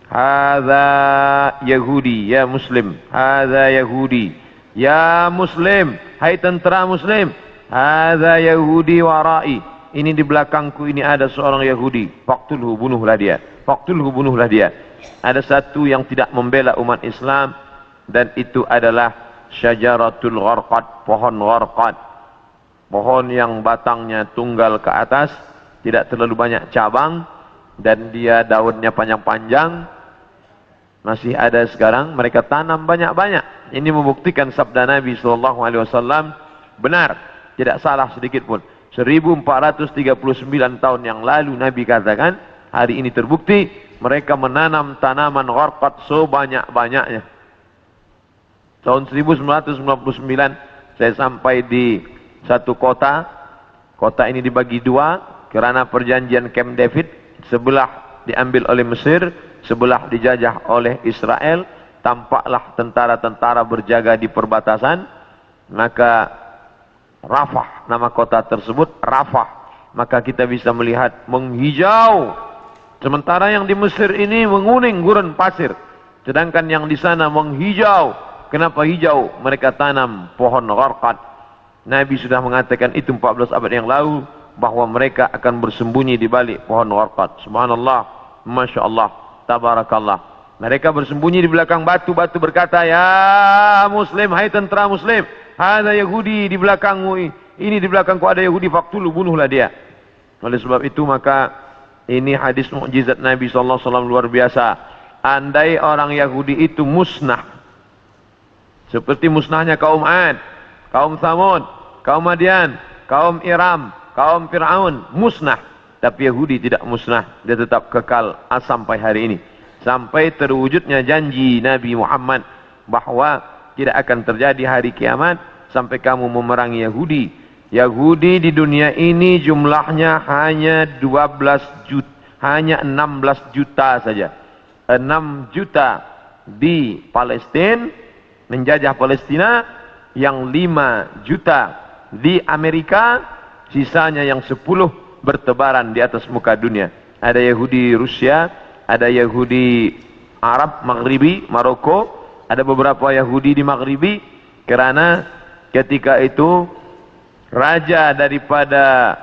Hadza Yahudi ya Muslim, hadza Yahudi ya Muslim, hai tentara Muslim, hadza Yahudi warai, ini di belakangku ini ada seorang Yahudi, faqtulhu, bunuhlah dia. Faqtulhu, bunuhlah dia. Ada satu yang tidak membela umat Islam, dan itu adalah syajaratul gharqad, pohon gharqad. Pohon yang batangnya tunggal ke atas, tidak terlalu banyak cabang, dan dia daunnya panjang-panjang. Masih ada sekarang, mereka tanam banyak-banyak. Ini membuktikan sabda Nabi SAW benar, tidak salah sedikit pun. 1439 tahun yang lalu Nabi katakan, hari ini terbukti mereka menanam tanaman gharqad sebanyak-banyaknya. Tahun 1999 saya sampai di satu kota. Kota ini dibagi dua karena perjanjian Camp David. Sebelah diambil oleh Mesir, sebelah dijajah oleh Israel. Tampaklah tentara-tentara berjaga di perbatasan. Maka Rafah, nama kota tersebut Rafah. Maka kita bisa melihat menghijau. Sementara yang di Mesir ini menguning gurun pasir, sedangkan yang di sana menghijau. Kenapa hijau? Mereka tanam pohon gharqad. Nabi sudah mengatakan itu 14 abad yang lalu, bahwa mereka akan bersembunyi di balik pohon gharqad. Subhanallah, Masya Allah, Tabarakallah. Mereka bersembunyi di belakang batu-batu, berkata, ya Muslim, hai tentara Muslim, ada Yahudi di belakangmu, ini di belakangku ada Yahudi, faqtulu, bunuhlah dia. Oleh sebab itu maka ini hadis mukjizat Nabi SAW luar biasa. Andai orang Yahudi itu musnah, seperti musnahnya kaum Ad, kaum Thamud, kaum Madian, kaum Iram, kaum Fir'aun, musnah. Tapi Yahudi tidak musnah, dia tetap kekal sampai hari ini. Sampai terwujudnya janji Nabi Muhammad bahwa tidak akan terjadi hari kiamat sampai kamu memerangi Yahudi. Yahudi di dunia ini jumlahnya hanya 16 juta saja. 6 juta di Palestina, menjajah Palestina, yang 5 juta di Amerika, sisanya yang 10 bertebaran di atas muka dunia. Ada Yahudi Rusia, ada Yahudi Arab Maghribi, Maroko, ada beberapa Yahudi di Maghribi, kerana ketika itu raja daripada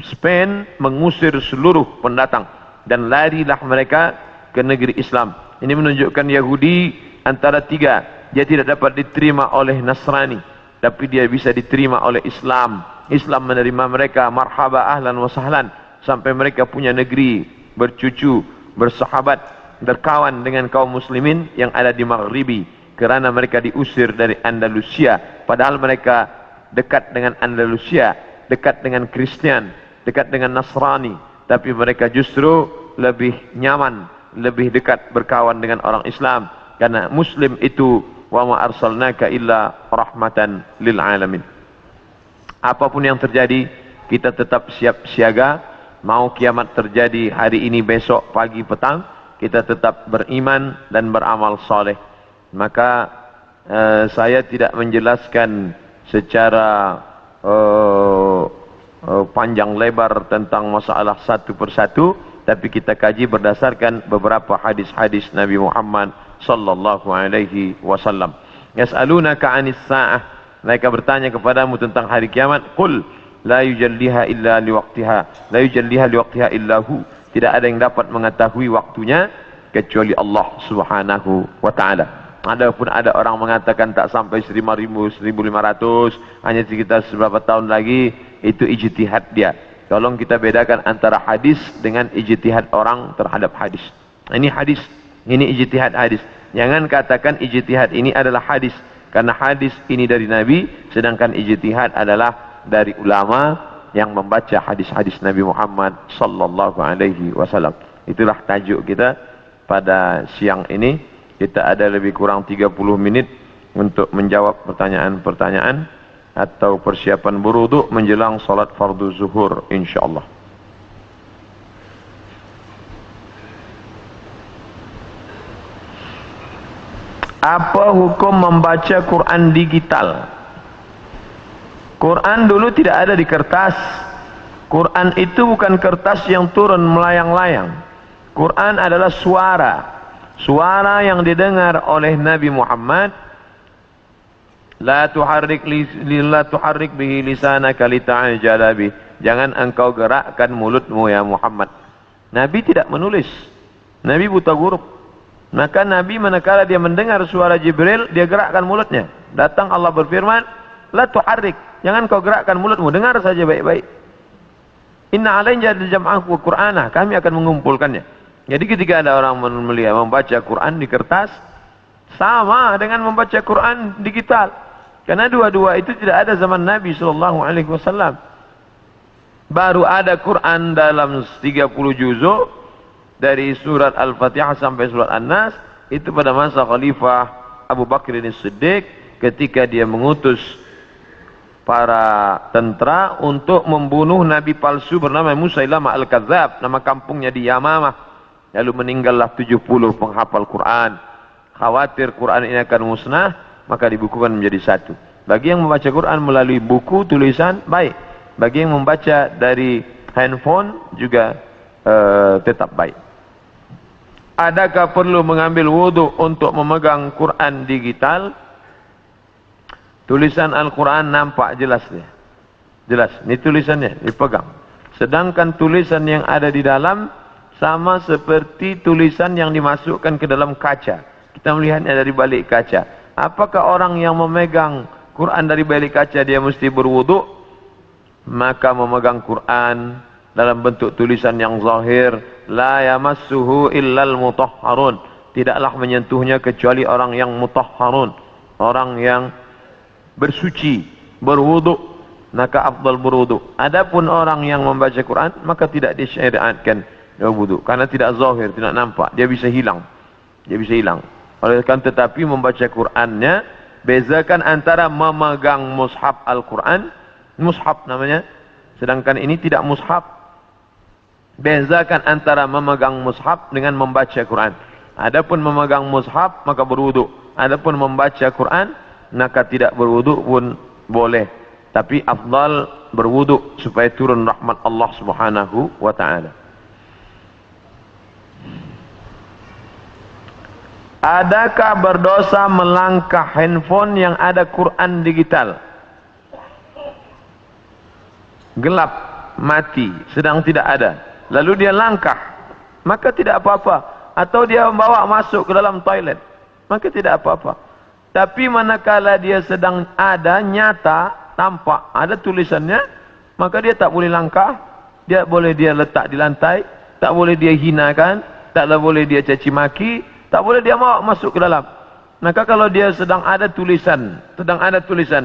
Spain mengusir seluruh pendatang dan larilah mereka ke negeri Islam. Ini menunjukkan Yahudi antara tiga. Dia tidak dapat diterima oleh Nasrani, tapi dia bisa diterima oleh Islam. Islam menerima mereka, marhaba ahlan wa sahlan, sampai mereka punya negeri, bercucu, bersahabat, berkawan dengan kaum muslimin yang ada di Maghribi, kerana mereka diusir dari Andalusia. Padahal mereka dekat dengan Andalusia, dekat dengan Kristian, dekat dengan Nasrani, tapi mereka justru lebih nyaman, lebih dekat berkawan dengan orang Islam, karena Muslim itu wa ma arsalnaka illa rahmatan lil alamin. Apapun yang terjadi, kita tetap siap siaga. Mau kiamat terjadi hari ini, besok, pagi, petang, kita tetap beriman dan beramal soleh. Maka saya tidak menjelaskan secara panjang lebar tentang masalah satu persatu, tapi kita kaji berdasarkan beberapa hadis-hadis Nabi Muhammad sallallahu alaihi wasallam. Yas'alunaka 'anis sa'ah, mereka bertanya kepadamu tentang hari kiamat. Qul la yujalliha illa liwaqtiha, la yujalliha liwaqtiha illa hu, tidak ada yang dapat mengetahui waktunya kecuali Allah Subhanahu wa taala. Adapun ada orang mengatakan tak sampai 1500, hanya sekitar beberapa tahun lagi, itu ijtihad dia. Tolong kita bedakan antara hadis dengan ijtihad orang terhadap hadis. Ini hadis, ini ijtihad hadis. Jangan katakan ijtihad ini adalah hadis, karena hadis ini dari Nabi, sedangkan ijtihad adalah dari ulama yang membaca hadis-hadis Nabi Muhammad sallallahu alaihi wasallam. Itulah tajuk kita pada siang ini. Kita ada lebih kurang 30 menit untuk menjawab pertanyaan-pertanyaan atau persiapan berwudu menjelang salat fardu zuhur insyaallah. Apa hukum membaca Quran digital? Quran dulu tidak ada di kertas. Quran itu bukan kertas yang turun melayang-layang. Quran adalah suara. Suara yang didengar oleh Nabi Muhammad. La tuharrik bihi lisanaka lita'ajala bih. jangan engkau gerakkan mulutmu ya Muhammad. Nabi tidak menulis, Nabi buta huruf. Maka Nabi manakala dia mendengar suara Jibril, dia gerakkan mulutnya. Datang Allah berfirman, la tuharrik, jangan kau gerakkan mulutmu, dengar saja baik-baik. Inna alaina jam'ahu Qur'anah, kami akan mengumpulkannya. Jadi ketika ada orang melihat membaca Quran di kertas, sama dengan membaca Quran digital. Karena dua-dua itu tidak ada zaman Nabi SAW. Baru ada Quran dalam 30 juzuk dari surat Al-Fatihah sampai surat An-Nas, itu pada masa Khalifah Abu Bakr As-Siddiq ketika dia mengutus para tentara untuk membunuh nabi palsu bernama Musailamah Al-Kadzab, nama kampungnya di Yamamah. Lalu meninggallah 70 penghafal Quran. Khawatir Quran ini akan musnah, maka dibukukan menjadi satu. Bagi yang membaca Quran melalui buku tulisan, baik. Bagi yang membaca dari handphone juga tetap baik. Adakah perlu mengambil wudhu untuk memegang Quran digital? Tulisan Al-Quran nampak jelas dia. Jelas, ini tulisannya dipegang. Sedangkan tulisan yang ada di dalam sama seperti tulisan yang dimasukkan ke dalam kaca. Kita melihatnya dari balik kaca. Apakah orang yang memegang Quran dari balik kaca dia mesti berwudu? Maka memegang Quran dalam bentuk tulisan yang zahir, la yamassuhu illal mutahharun, tidaklah menyentuhnya kecuali orang yang mutahharun, orang yang bersuci, berwudu, maka afdal berwudu. Adapun orang yang membaca Quran maka tidak disyariatkan wudu karena tidak zahir, tidak nampak, dia bisa hilang. Dia bisa hilang. Oleh karena tetapi membaca Qurannya, bezakan antara memegang mushaf Al-Quran, mushaf namanya, sedangkan ini tidak mushaf. Bezakan antara memegang mushaf dengan membaca Quran. Adapun memegang mushaf maka berwudu. Adapun membaca Quran maka tidak berwudu pun boleh. Tapi afdal berwudu supaya turun rahmat Allah Subhanahu wa taala. Adakah berdosa melangkah handphone yang ada Quran digital? Gelap, mati, sedang tidak ada. Lalu dia langkah, maka tidak apa-apa. Atau dia membawa masuk ke dalam toilet, maka tidak apa-apa. Tapi manakala dia sedang ada, nyata, tampak, ada tulisannya, maka dia tak boleh langkah. Dia boleh dia letak di lantai, tak boleh dia hinakan, tak boleh dia caci maki, tak boleh dia bawa masuk ke dalam. Maka kalau dia sedang ada tulisan,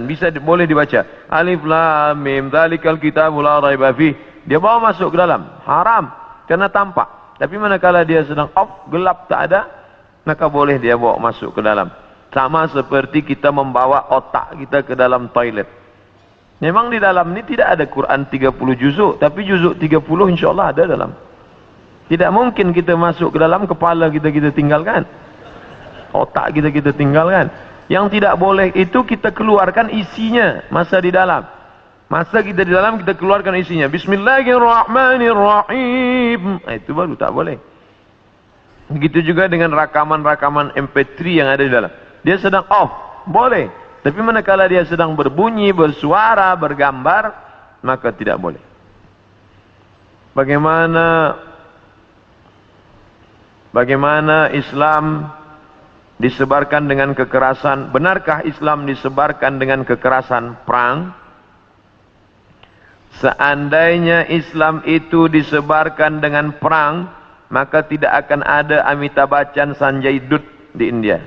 bisa boleh dibaca. Alif lam mim dzalikal kitabul la raiba fih. Dia bawa masuk ke dalam, haram karena tampak. Tapi manakala dia sedang off, gelap, tak ada, maka boleh dia bawa masuk ke dalam. Sama seperti kita membawa otak kita ke dalam toilet. Memang di dalam ini tidak ada Quran 30 juzuk, tapi juzuk 30 insyaAllah ada dalam. Tidak mungkin kita masuk ke dalam, kepala kita tinggalkan, otak kita tinggalkan. Yang tidak boleh itu kita keluarkan isinya masa di dalam. Masa kita di dalam kita keluarkan isinya. Bismillahirrahmanirrahim. Itu baru tak boleh. Begitu juga dengan rakaman-rakaman MP3 yang ada di dalam. Dia sedang off, boleh. Tapi manakala dia sedang berbunyi, bersuara, bergambar, maka tidak boleh. Bagaimana Islam disebarkan dengan kekerasan? Benarkah Islam disebarkan dengan kekerasan perang? Seandainya Islam itu disebarkan dengan perang, maka tidak akan ada Amitabh Bachchan, Sanjay Dutt di India.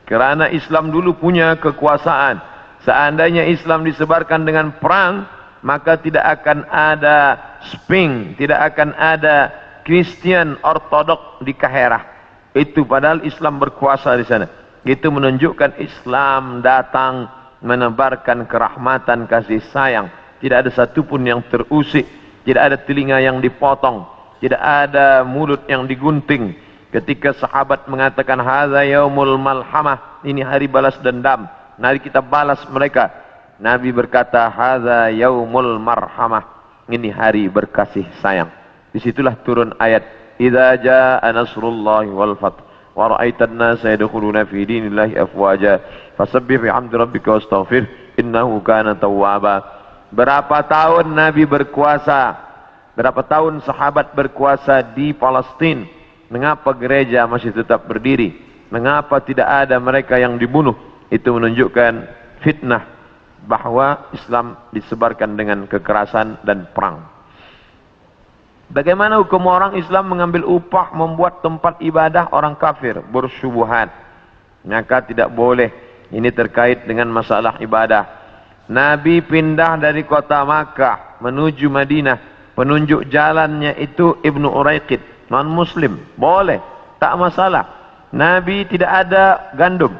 Kerana Islam dulu punya kekuasaan. Seandainya Islam disebarkan dengan perang, maka tidak akan ada Sping, tidak akan ada Kristen Ortodok di Kaherah. Itu padahal Islam berkuasa di sana. Itu menunjukkan Islam datang menebarkan kerahmatan, kasih sayang. Tidak ada satupun yang terusik, tidak ada telinga yang dipotong, tidak ada mulut yang digunting. Ketika sahabat mengatakan hadza yaumul malhamah, ini hari balas dendam, mari kita balas mereka. Nabi berkata hadza yaumul marhamah, ini hari berkasih sayang. Disitulah turun ayat idza jaa nasrullahi wal fath wa ra'aitan nasa yadkhuluna fi dinillahi afwaja fasabbih bihamdi rabbika wastaghfir innahu kana tawwaba. Berapa tahun Nabi berkuasa? Berapa tahun sahabat berkuasa di Palestina? Mengapa gereja masih tetap berdiri? Mengapa tidak ada mereka yang dibunuh? Itu menunjukkan fitnah bahwa Islam disebarkan dengan kekerasan dan perang. Bagaimana hukum orang Islam mengambil upah membuat tempat ibadah orang kafir? Bersyubhat. Maka tidak boleh. Ini terkait dengan masalah ibadah. Nabi pindah dari kota Makkah menuju Madinah. Penunjuk jalannya itu Ibnu Uraiqid, non muslim. Boleh, tak masalah. Nabi tidak ada gandum.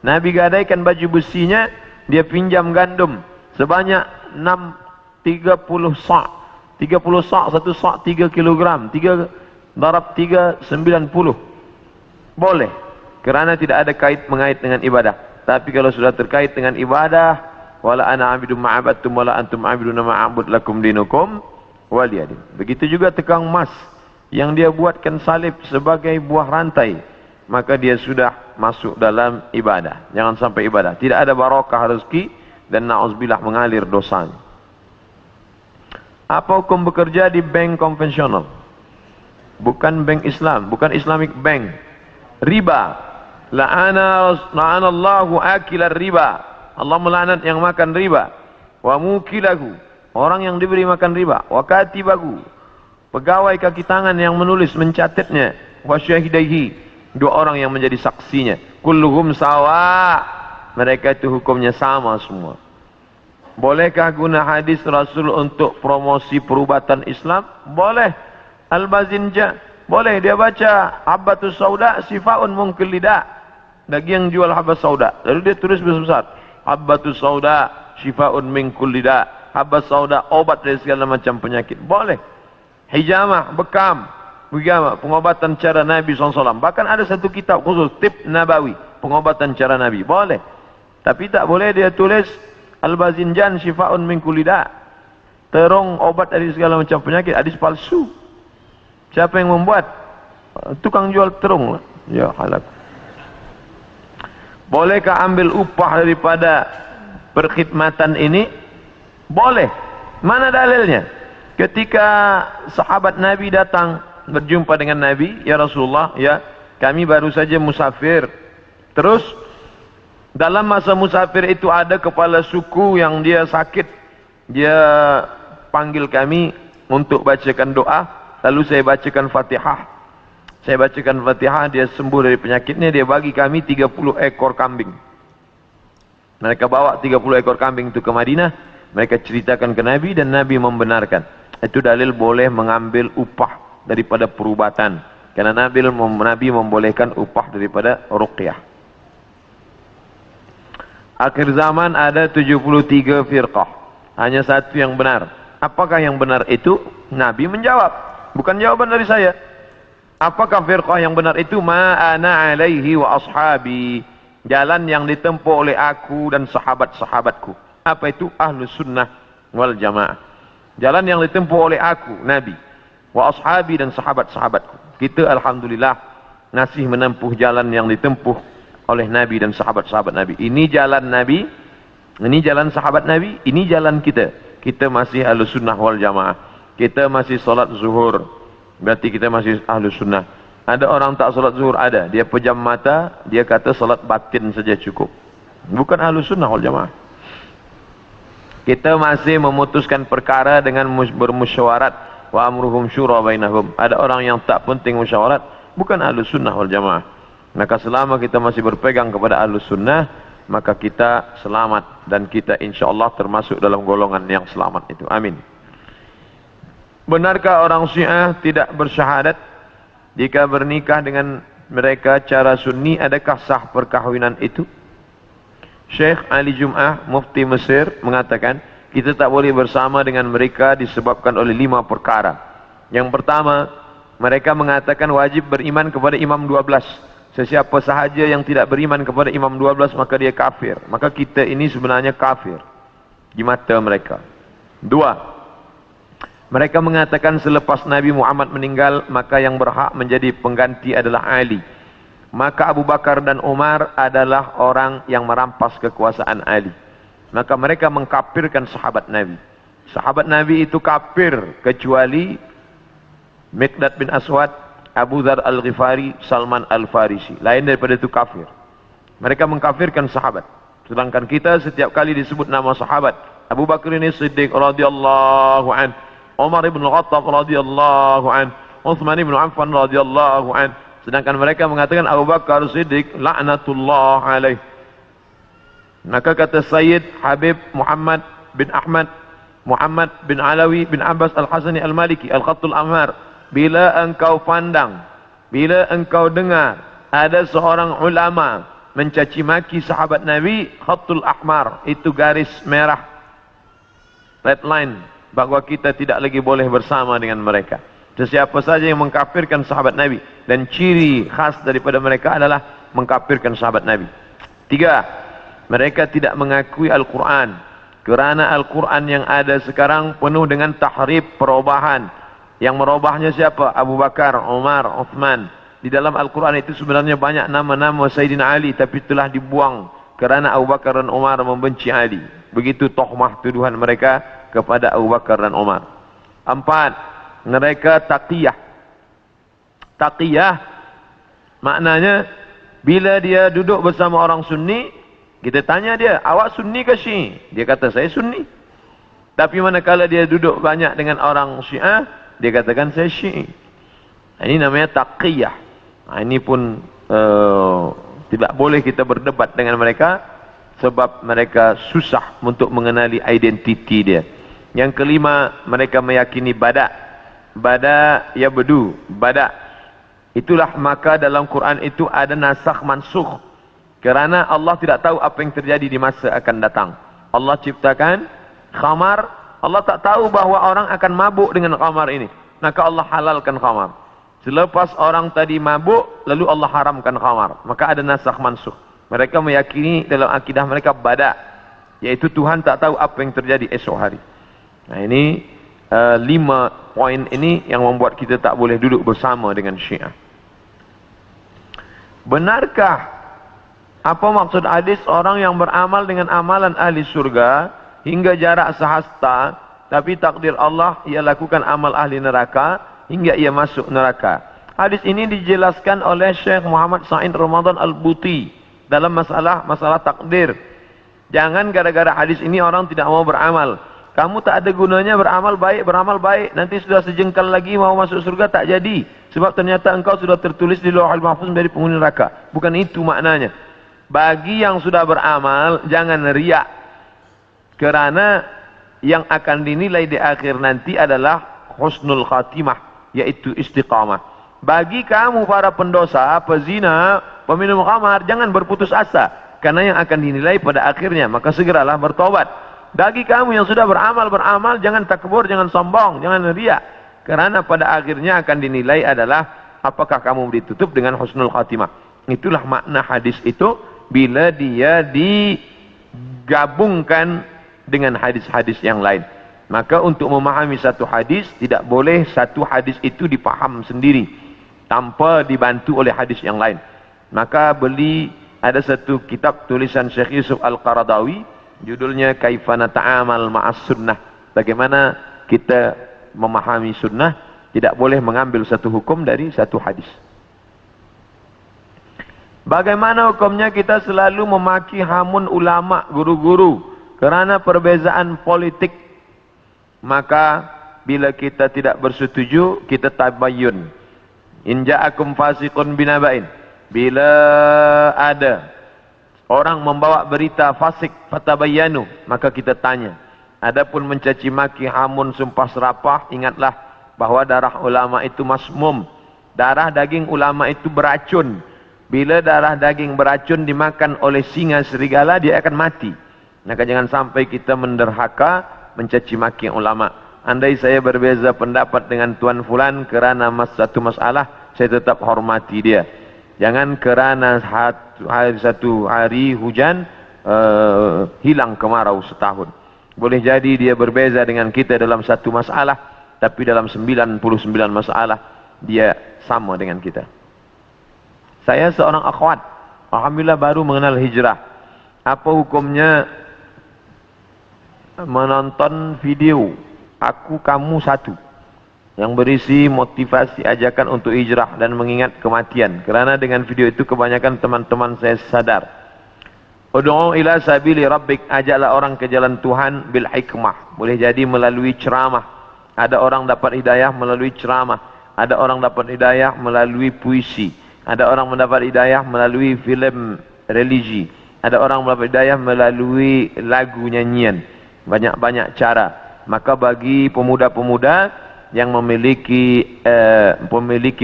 Nabi gadaikan baju besinya, dia pinjam gandum sebanyak 30 sa'. 30 sa', satu sa' 3 kilogram. 3 darab 3, 90. Boleh, kerana tidak ada mengait dengan ibadah. Tapi kalau sudah terkait dengan ibadah, wala ana abidum ma'abadtum wala antum abiduna ma'abud lakum dinukum waliyadin. Begitu juga tukang emas yang dia buatkan salib sebagai buah rantai, maka dia sudah masuk dalam ibadah. Jangan sampai ibadah tidak ada barakah rezeki dan na'udzubillah mengalir dosanya. Apa hukum bekerja di bank konvensional? Bukan bank Islam, bukan Islamic bank. Riba. La'anallahu akilar riba. Allah melaknat yang makan riba. Wa mukilahu, orang yang diberi makan riba. Wa katibahu, pegawai kaki tangan yang menulis mencatatnya. Wa syahidaihi, dua orang yang menjadi saksinya. Kulluhum sawa, mereka itu hukumnya sama semua. Bolehkah guna hadis Rasul untuk promosi perubatan Islam? Boleh. Al-Bazinja, boleh dia baca habbatus sauda sifaun mungkil lidah. Bagi yang jual habbas sauda, lalu dia tulis besar-besar habbatus sauda syifaun min kulli da. Habbas sauda obat dari segala macam penyakit. Boleh. Hijamah, bekam, pengobatan cara Nabi SAW. Bahkan ada satu kitab khusus, Tib Nabawi, pengobatan cara Nabi. Boleh. Tapi tak boleh dia tulis Al-Bazinjan syifaun min kulli da. Terong obat dari segala macam penyakit. Hadis palsu. Siapa yang membuat? Tukang jual terong. Ya halak. Bolehkah ambil upah daripada perkhidmatan ini? Boleh. Mana dalilnya? Ketika sahabat Nabi datang berjumpa dengan Nabi, ya Rasulullah, ya kami baru saja musafir. Terus dalam masa musafir itu ada kepala suku yang dia sakit. Dia panggil kami untuk bacakan doa. Lalu saya bacakan Fatihah. Saya bacakan Fatihah, dia sembuh dari penyakitnya, dia bagi kami 30 ekor kambing. Mereka bawa 30 ekor kambing itu ke Madinah, mereka ceritakan ke Nabi dan Nabi membenarkan. Itu dalil boleh mengambil upah daripada perubatan. Karena Nabi membolehkan upah daripada ruqyah. Akhir zaman ada 73 firqah. Hanya satu yang benar. Apakah yang benar itu? Nabi menjawab. Bukan jawaban dari saya. Apakah firqah yang benar itu? Ma'ana alaihi wa ashabi. Jalan yang ditempuh oleh aku dan sahabat-sahabatku. Apa itu? Ahlus sunnah wal jamaah. Jalan yang ditempuh oleh aku, Nabi. Wa ashabi dan sahabat-sahabatku. Kita alhamdulillah masih menempuh jalan yang ditempuh oleh Nabi dan sahabat-sahabat Nabi. Ini jalan Nabi. Ini jalan sahabat Nabi. Ini jalan kita. Kita masih ahlus sunnah wal jamaah. Kita masih solat zuhur. Berarti kita masih ahlus sunnah. Ada orang tak solat zuhur? Ada. Dia pejam mata, dia kata solat batin saja cukup. Bukan ahlus sunnah wal jamaah. Kita masih memutuskan perkara dengan bermusyawarat. Wa amruhum syura bainahum. Ada orang yang tak penting musyawarat, bukan ahlus sunnah wal jamaah. Maka selama kita masih berpegang kepada ahlus sunnah, maka kita selamat. Dan kita insyaAllah termasuk dalam golongan yang selamat itu. Amin. Benarkah orang Syiah tidak bersyahadat jika bernikah dengan mereka cara sunni? Adakah sah perkahwinan itu? Syekh Ali Jum'ah, mufti Mesir, mengatakan kita tak boleh bersama dengan mereka disebabkan oleh 5 perkara. Yang pertama, mereka mengatakan wajib beriman kepada imam 12. Sesiapa sahaja yang tidak beriman kepada imam 12 maka dia kafir. Maka kita ini sebenarnya kafir di mata mereka. 2, mereka mengatakan selepas Nabi Muhammad meninggal, maka yang berhak menjadi pengganti adalah Ali. Maka Abu Bakar dan Umar adalah orang yang merampas kekuasaan Ali. Maka mereka mengkafirkan sahabat Nabi. sahabat Nabi itu kafir kecuali Miqdad bin Aswad, Abu Dzar Al-Ghifari, Salman Al-Farisi. Lain daripada itu kafir. Mereka mengkafirkan sahabat. Sedangkan kita setiap kali disebut nama sahabat, Abu Bakar ini Siddiq radhiyallahu an, Umar ibn Khattab radhiyallahu an, Utsman ibn Affan radhiyallahu an. Sedangkan mereka mengatakan Abu Bakar Siddiq laknatullah alaih. Maka kata Sayyid Habib Muhammad bin Ahmad, Muhammad bin Alawi bin Abbas Al-Hasani Al-Maliki Al-Khattul Amhar, bila engkau pandang, bila engkau dengar ada seorang ulama mencaci maki sahabat Nabi, Khattul Ahmar, itu garis merah, red line, bahawa kita tidak lagi boleh bersama dengan mereka. Sesiapa saja yang mengkafirkan sahabat Nabi, dan ciri khas daripada mereka adalah mengkafirkan sahabat Nabi. 3, mereka tidak mengakui Al-Quran, kerana Al-Quran yang ada sekarang penuh dengan tahrif, perubahan. Yang merubahnya siapa? Abu Bakar, Umar, Uthman. Di dalam Al-Quran itu sebenarnya banyak nama-nama Sayyidina Ali, tapi telah dibuang kerana Abu Bakar dan Umar membenci Ali. Begitu tohmah tuduhan mereka kepada Abu Bakar dan Umar. 4, mereka taqiyah. Taqiyah maknanya bila dia duduk bersama orang Sunni, kita tanya dia, awak Sunni ke Syi'i? Dia kata saya Sunni. Tapi manakala dia duduk banyak dengan orang Syiah, dia katakan saya Syi'i. Ini namanya taqiyah. Ini pun tidak boleh kita berdebat dengan mereka, sebab mereka susah untuk mengenali identiti dia. Yang kelima, mereka meyakini bada. Bada ya bedu, bada. Itulah maka dalam Quran itu ada nasakh mansukh. Kerana Allah tidak tahu apa yang terjadi di masa akan datang. Allah ciptakan khamar, Allah tak tahu bahawa orang akan mabuk dengan khamar ini. Maka Allah halalkan khamar. Selepas orang tadi mabuk, lalu Allah haramkan khamar. Maka ada nasakh mansukh. Mereka meyakini dalam akidah mereka bada, yaitu Tuhan tak tahu apa yang terjadi esok hari. Nah ini 5 poin ini yang membuat kita tak boleh duduk bersama dengan Syiah. Benarkah apa maksud hadis orang yang beramal dengan amalan ahli surga hingga jarak sehasta, tapi takdir Allah ia lakukan amal ahli neraka hingga ia masuk neraka? Hadis ini dijelaskan oleh Syekh Muhammad Sa'id Ramadan Al-Buti dalam masalah takdir. Jangan gara-gara hadis ini orang tidak mau beramal. Kamu tak ada gunanya beramal baik, nanti sudah sejengkal lagi mau masuk surga tak jadi, sebab ternyata engkau sudah tertulis di Lauhul Mahfuz menjadi penghuni neraka. Bukan itu maknanya. Bagi yang sudah beramal, jangan riak. Kerana yang akan dinilai di akhir nanti adalah husnul khatimah, yaitu istiqamah. Bagi kamu para pendosa, pezina, peminum khamar, jangan berputus asa. Karena yang akan dinilai pada akhirnya, maka segeralah bertobat. Bagi kamu yang sudah beramal, jangan takbur, jangan sombong, jangan riak. Kerana pada akhirnya akan dinilai adalah apakah kamu ditutup dengan husnul khatimah. Itulah makna hadis itu bila dia digabungkan dengan hadis-hadis yang lain. Maka untuk memahami satu hadis, tidak boleh satu hadis itu dipaham sendiri tanpa dibantu oleh hadis yang lain. Maka ada satu kitab tulisan Syekh Yusuf Al-Qaradawi, judulnya Kaifana Ta'amal Ma'as Sunnah. Bagaimana kita memahami sunnah, tidak boleh mengambil satu hukum dari satu hadis. Bagaimana hukumnya kita selalu memaki hamun ulama, guru-guru kerana perbezaan politik? Maka bila kita tidak bersetuju, kita tabayyun. In ja'akum fasiqun binaba'in. Bila ada orang membawa berita fasik, fatabayyanu, maka kita tanya. Adapun mencaci maki, hamun, sumpah serapah, ingatlah bahawa darah ulama itu masmum. Darah daging ulama itu beracun. Bila darah daging beracun dimakan oleh singa serigala, dia akan mati. Maka jangan sampai kita menderhaka, mencaci maki ulama. Andai saya berbeza pendapat dengan Tuan Fulan kerana satu masalah, saya tetap hormati dia. Jangan kerana satu hari hujan, hilang kemarau setahun. Boleh jadi dia berbeza dengan kita dalam satu masalah, tapi dalam 99 masalah, dia sama dengan kita. Saya seorang akhwat, alhamdulillah baru mengenal hijrah. Apa hukumnya menonton video Aku Kamu Satu yang berisi motivasi ajakan untuk hijrah dan mengingat kematian. Kerana dengan video itu kebanyakan teman-teman saya sadar. Ud'u ila sabili rabbik, ajaklah orang ke jalan Tuhan bil hikmah. Boleh jadi melalui ceramah. Ada orang dapat hidayah melalui ceramah. Ada orang dapat hidayah melalui puisi. Ada orang mendapat hidayah melalui filem religi. Ada orang mendapat hidayah melalui lagu nyanyian. Banyak-banyak cara. Maka bagi pemuda-pemuda yang memiliki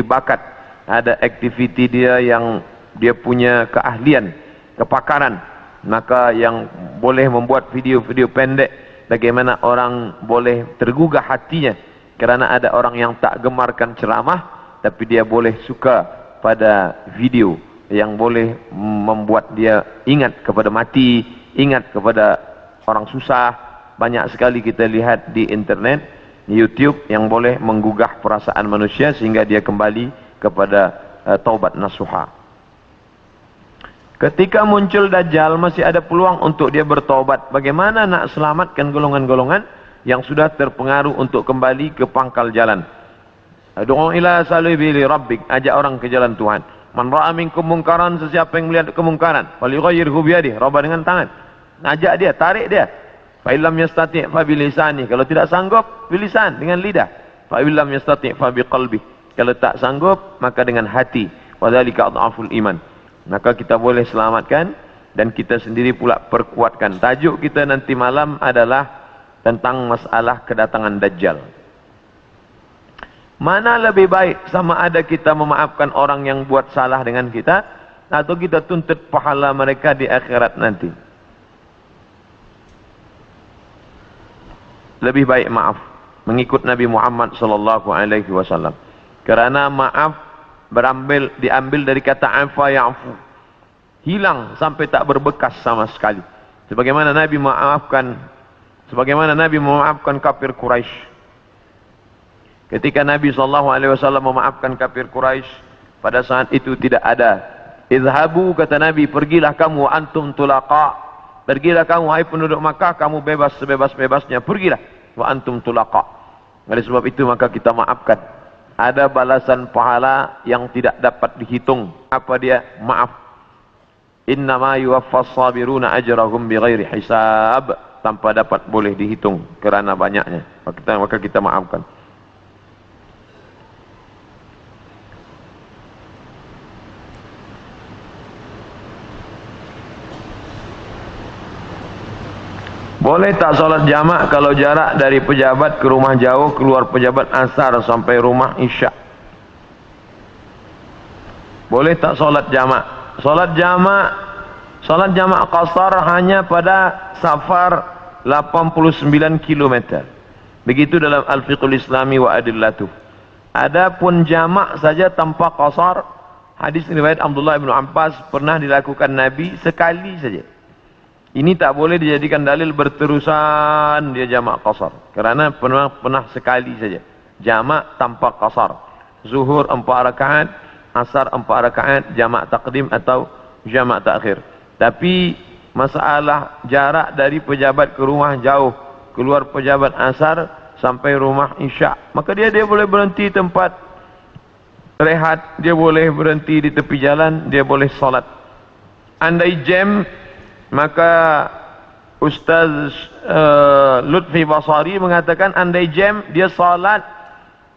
bakat, ada aktiviti dia yang dia punya keahlian, kepakaran, maka yang boleh membuat video-video pendek bagaimana orang boleh tergugah hatinya kerana ada orang yang tak gemarkan ceramah tapi dia boleh suka pada video yang boleh membuat dia ingat kepada mati, ingat kepada orang susah. Banyak sekali kita lihat di internet, YouTube yang boleh menggugah perasaan manusia sehingga dia kembali kepada taubat nasuha. Ketika muncul Dajjal masih ada peluang untuk dia bertaubat. Bagaimana nak selamatkan golongan-golongan yang sudah terpengaruh untuk kembali ke pangkal jalan? Ad'u ila sabili rabbik, ajak orang ke jalan Tuhan. Man ra'a minkum munkaran, sesiapa yang melihat kemungkaran, falyughayyirhu biyadihi, rubah dengan tangan. Ajak dia, tarik dia. Fa illam yastati' fa bilisani, kalau tidak sanggup bilisan, dengan lidah. Fa illam yastati' fa biqalbi, kalau tak sanggup maka dengan hati. Wa dzalika adhaful iman. Maka kita boleh selamatkan dan kita sendiri pula perkuatkan. Tajuk kita nanti malam adalah tentang masalah kedatangan Dajjal. Mana lebih baik, sama ada kita memaafkan orang yang buat salah dengan kita atau kita tuntut pahala mereka di akhirat nanti? Lebih baik maaf, mengikut Nabi Muhammad sallallahu alaihi wasallam. Kerana maaf diambil dari kata afa ya'fu. Hilang sampai tak berbekas sama sekali. Sebagaimana Nabi memaafkan kafir Quraisy. Ketika Nabi sallallahu alaihi wasallam memaafkan kafir Quraisy, pada saat itu tidak ada izhabu, kata Nabi, pergilah kamu antum tulaqa. Pergilah kamu, hai penduduk Makkah, kamu bebas sebebas-bebasnya, pergilah. Wa antum tulaqa. Oleh sebab itu maka kita maafkan. Ada balasan pahala yang tidak dapat dihitung. Apa dia? Maaf. Innama yuwaffas sabiruna ajrahum bighairi hisab. Tanpa dapat boleh dihitung kerana banyaknya. Maka kita maafkan. Boleh tak solat jamak kalau jarak dari pejabat ke rumah jauh, keluar pejabat asar sampai rumah isya? Boleh tak solat jamak? Solat jamak qasar hanya pada safar 89 km. Begitu dalam Al-Fiqhul Islami wa Adillatuh. Adapun jamak saja tanpa qasar, hadis riwayat Abdullah bin Abbas pernah dilakukan Nabi sekali saja. Ini tak boleh dijadikan dalil berterusan dia jamak qasar. Kerana pernah sekali saja. Jamak tanpa qasar. Zuhur 4 rakaat, asar 4 rakaat, jamak taqdim atau jamak takhir. Tapi masalah jarak dari pejabat ke rumah jauh, keluar pejabat asar sampai rumah isya, maka dia boleh berhenti tempat rehat, dia boleh berhenti di tepi jalan, dia boleh solat. Andai jam, maka Ustaz Lutfi Basari mengatakan andai jam dia salat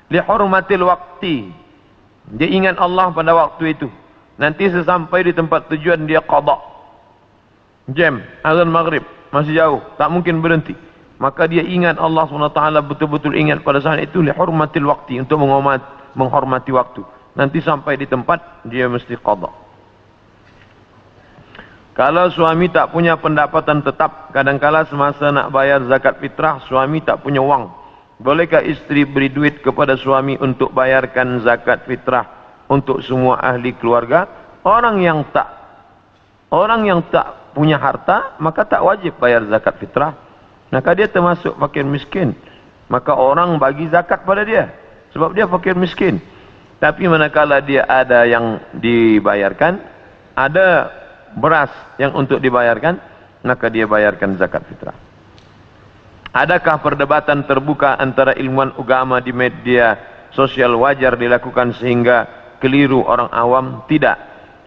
li hurmatil waqti, dia ingat Allah pada waktu itu, nanti sesampai di tempat tujuan dia qada. Jam azan maghrib masih jauh, tak mungkin berhenti, maka dia ingat Allah SWT, betul-betul ingat pada saat itu li hurmatil waqti, untuk menghormati waktu. Nanti sampai di tempat dia mesti qada. Kalau suami tak punya pendapatan tetap, kadangkala semasa nak bayar zakat fitrah, suami tak punya wang. Bolehkah isteri beri duit kepada suami untuk bayarkan zakat fitrah untuk semua ahli keluarga? Orang yang tak punya harta, maka tak wajib bayar zakat fitrah. Maka dia termasuk fakir miskin. Maka orang bagi zakat pada dia, sebab dia fakir miskin. Tapi manakala dia ada yang dibayarkan, ada beras yang untuk dibayarkan, maka dia bayarkan zakat fitrah. Adakah perdebatan terbuka antara ilmuwan agama di media sosial wajar dilakukan sehingga keliru orang awam? Tidak.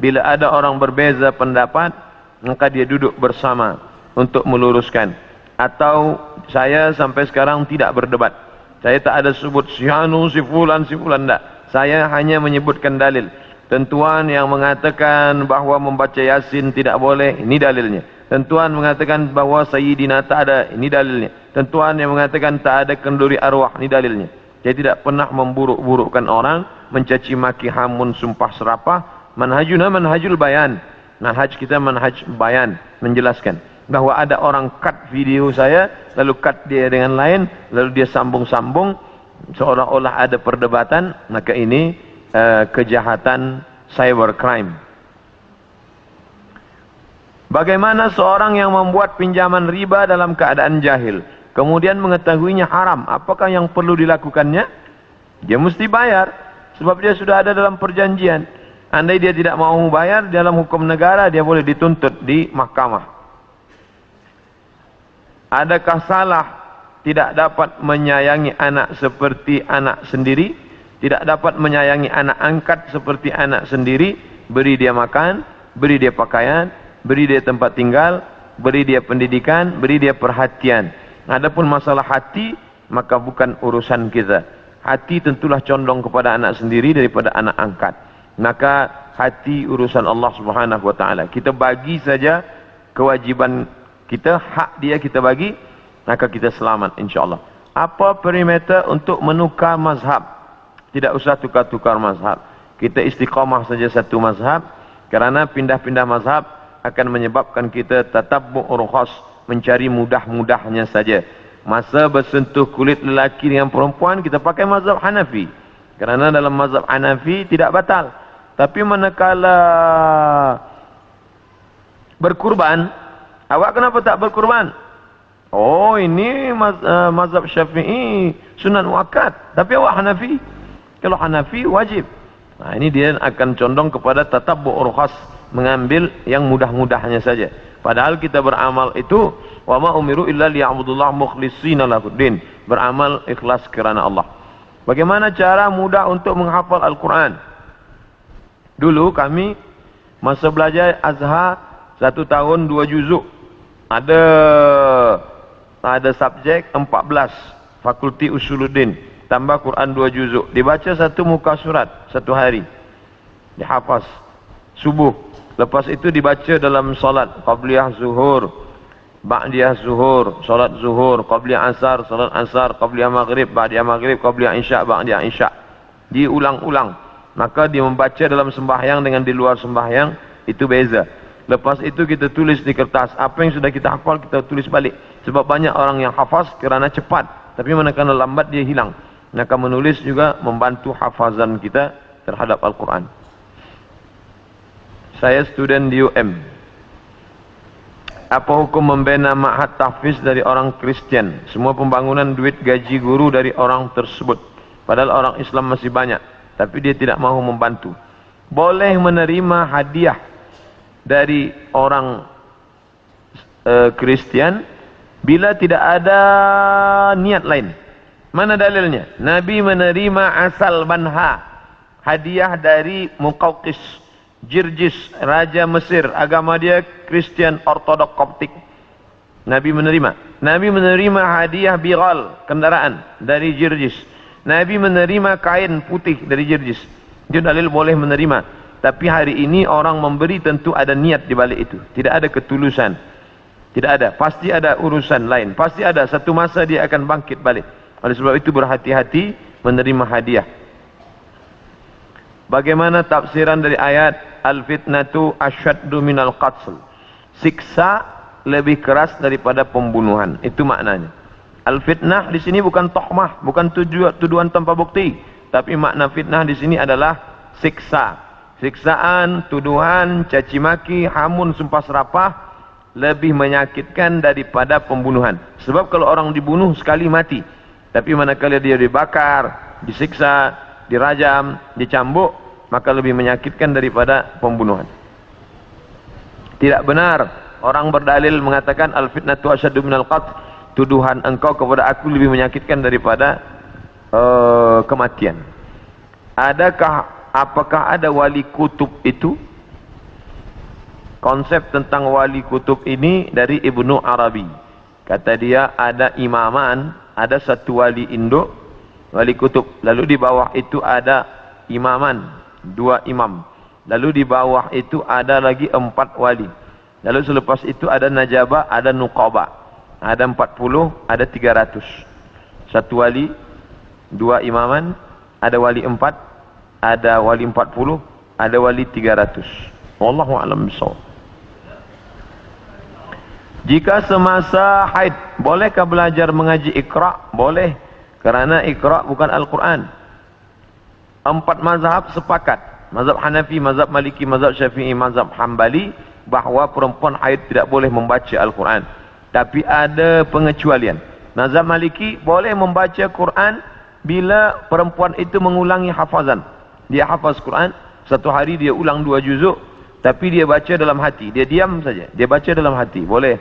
Bila ada orang berbeza pendapat, maka dia duduk bersama untuk meluruskan. Atau saya sampai sekarang tidak berdebat. Saya tak ada sebut si anu, si fulan, tak. Saya hanya menyebutkan dalil. Tentuan yang mengatakan bahawa membaca Yasin tidak boleh, ini dalilnya. Tentuan mengatakan bahawa Sayyidina tak ada, ini dalilnya. Tentuan yang mengatakan tak ada kenduri arwah, ini dalilnya. Saya tidak pernah memburuk-burukkan orang, mencaci maki, hamun, sumpah serapah. Manhajuna manhajul bayan. Manhaj kita manhaj bayan, menjelaskan bahawa ada orang cut video saya, lalu cut dia dengan lain, lalu dia sambung-sambung seolah-olah ada perdebatan, maka ini kejahatan cybercrime. Bagaimana seorang yang membuat pinjaman riba dalam keadaan jahil, kemudian mengetahuinya haram, apakah yang perlu dilakukannya? Dia mesti bayar, sebab dia sudah ada dalam perjanjian. Andai dia tidak mau bayar, dalam hukum negara dia boleh dituntut di mahkamah. Adakah salah tidak dapat menyayangi anak seperti anak sendiri? Tidak dapat menyayangi anak angkat seperti anak sendiri? Beri dia makan, beri dia pakaian, beri dia tempat tinggal, beri dia pendidikan, beri dia perhatian. Adapun masalah hati, maka bukan urusan kita. Hati tentulah condong kepada anak sendiri daripada anak angkat. Maka hati urusan Allah Subhanahu wa taala. Kita bagi saja kewajiban kita, hak dia kita bagi, maka kita selamat insya-Allah. Apa perimeter untuk menukar mazhab? Tidak usah tukar-tukar mazhab. Kita istiqamah saja satu mazhab, kerana pindah-pindah mazhab akan menyebabkan kita tatabbu' rukhas, mencari mudah-mudahnya saja. Masa bersentuh kulit lelaki dengan perempuan, kita pakai mazhab Hanafi. Kerana dalam mazhab Hanafi tidak batal. Tapi manakala berkurban, awak kenapa tak berkurban? Oh, ini mazhab Syafi'i sunan muakkad, tapi awak Hanafi. Kalau Hanafi wajib. Nah, ini dia akan condong kepada tatabbu' rukhas, mengambil yang mudah-mudahnya saja. Padahal kita beramal itu wa ma umiru illa liya'budullaha mukhlishina lahuddin, beramal ikhlas kerana Allah. Bagaimana cara mudah untuk menghafal Al-Quran? Dulu kami masa belajar Azhar 1 tahun 2 juzuk. Ada subjek 14, Fakulti Usuluddin. Tambah Quran 2 juzuk. Dibaca 1 muka surat 1 hari. Dihafaz. Subuh. Lepas itu dibaca dalam solat. Qabliyah zuhur. Ba'diyah zuhur. Solat zuhur. Qabliyah asar. Solat asar. Qabliyah maghrib. Ba'diyah maghrib. Qabliyah isya. Ba'diyah isya. Diulang-ulang. Maka dia membaca dalam sembahyang dengan di luar sembahyang. Itu beza. Lepas itu kita tulis di kertas. Apa yang sudah kita hafal kita tulis balik. Sebab banyak orang yang hafaz kerana cepat. Tapi manakala lambat dia hilang. Maka menulis juga membantu hafazan kita terhadap Al-Quran. Saya student di UM. Apa hukum membina ma'had tahfiz dari orang Kristian? Semua pembangunan duit gaji guru dari orang tersebut. Padahal orang Islam masih banyak. Tapi dia tidak mahu membantu. Boleh menerima hadiah dari orang Kristian bila tidak ada niat lain. Mana dalilnya? Nabi menerima asal banha, hadiah dari Muqawqis, Jirjis, Raja Mesir. Agama dia Kristian Ortodok Koptik. Nabi menerima. Nabi menerima hadiah bighal, kendaraan dari Jirjis. Nabi menerima kain putih dari Jirjis. Itu dalil boleh menerima. Tapi hari ini orang memberi tentu ada niat di balik itu. Tidak ada ketulusan. Tidak ada. Pasti ada urusan lain. Pasti ada. Satu masa dia akan bangkit balik. Oleh sebab itu berhati-hati menerima hadiah. Bagaimana tafsiran dari ayat al-fitnatu asyaddu minal qatl? Siksa lebih keras daripada pembunuhan. Itu maknanya. Al-fitnah di sini bukan tohmah, bukan tuduhan tanpa bukti, tapi makna fitnah di sini adalah siksa. Siksaan, tuduhan, caci maki, hamun, sumpah serapah lebih menyakitkan daripada pembunuhan. Sebab kalau orang dibunuh sekali mati. Tapi manakala dia dibakar, disiksa, dirajam, dicambuk, maka lebih menyakitkan daripada pembunuhan. Tidak benar orang berdalil mengatakan al-fitnatu asyaddu minal qatl. tuduhan engkau kepada aku lebih menyakitkan daripada kematian. Apakah ada wali kutub itu? Konsep tentang wali kutub ini dari Ibnu Arabi. Kata dia ada imaman, ada satu wali induk, wali kutub. Lalu di bawah itu ada imaman, 2 imam. Lalu di bawah itu ada lagi 4 wali. Lalu selepas itu ada najabah, ada nuqabah. Ada 40, ada 300. Satu wali, 2 imaman, ada wali 4, ada wali 40, ada wali 300. Wallahu a'lam bishawab. Jika semasa haid, bolehkah belajar mengaji Iqra? Boleh, kerana Iqra bukan Al-Quran. 4 mazhab sepakat, mazhab Hanafi, mazhab Maliki, mazhab Syafi'i, mazhab Hambali, bahawa perempuan haid tidak boleh membaca Al-Quran. Tapi ada pengecualian. Mazhab Maliki boleh membaca Quran bila perempuan itu mengulangi hafazan. Dia hafaz Quran, satu hari dia ulang 2 juzuk, tapi dia baca dalam hati, dia diam saja, dia baca dalam hati, boleh.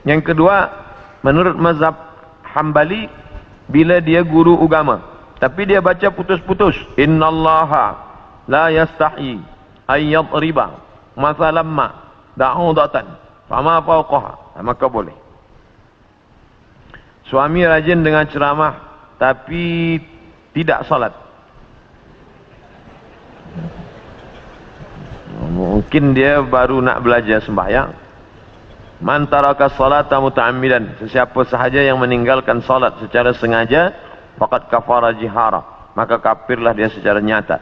Yang kedua, menurut mazhab Hambali, bila dia guru agama, tapi dia baca putus-putus, innallaha la yastahi ayyadriba mathalamma da'udatan fama fawqaha, maka boleh. Suami rajin dengan ceramah tapi tidak salat, mungkin dia baru nak belajar sembahyang. Man taraka salata muta'ammidan, sesiapa sahaja yang meninggalkan salat secara sengaja, faqad kafara jihara, maka kafirlah dia secara nyata.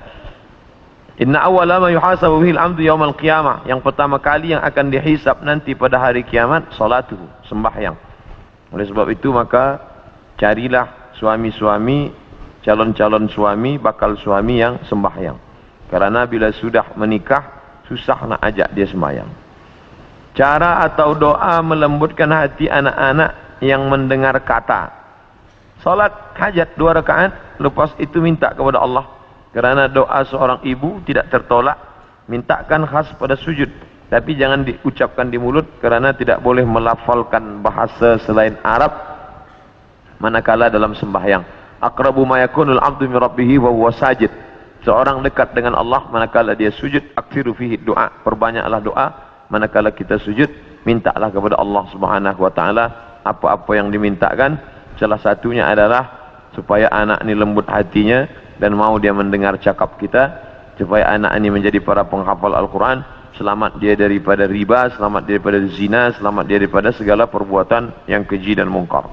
Inna awwala ma yuhasabu bihil 'abdu yaumal qiyamah, yang pertama kali yang akan dihisab nanti pada hari kiamat, salatuhu, sembahyang. Oleh sebab itu maka carilah suami-suami, calon-calon suami, bakal suami yang sembahyang. Kerana bila sudah menikah, susah nak ajak dia sembahyang. Cara atau doa melembutkan hati anak-anak yang mendengar kata. Salat hajat 2 rakaat, lepas itu minta kepada Allah. Kerana doa seorang ibu tidak tertolak, mintakan khas pada sujud. Tapi jangan diucapkan di mulut, kerana tidak boleh melafalkan bahasa selain Arab manakala dalam sembahyang. Aqrabu ma yakunul 'abdu min rabbih wa huwa sajid. Seorang dekat dengan Allah manakala dia sujud. Aktsiru fihi doa, perbanyaklah doa manakala kita sujud. Mintalah kepada Allah Subhanahu wa taala apa-apa yang dimintakan. Salah satunya adalah supaya anak ini lembut hatinya dan mau dia mendengar cakap kita, supaya anak ini menjadi para penghafal Al-Quran, selamat dia daripada riba, selamat dia daripada zina, selamat dia daripada segala perbuatan yang keji dan mungkar.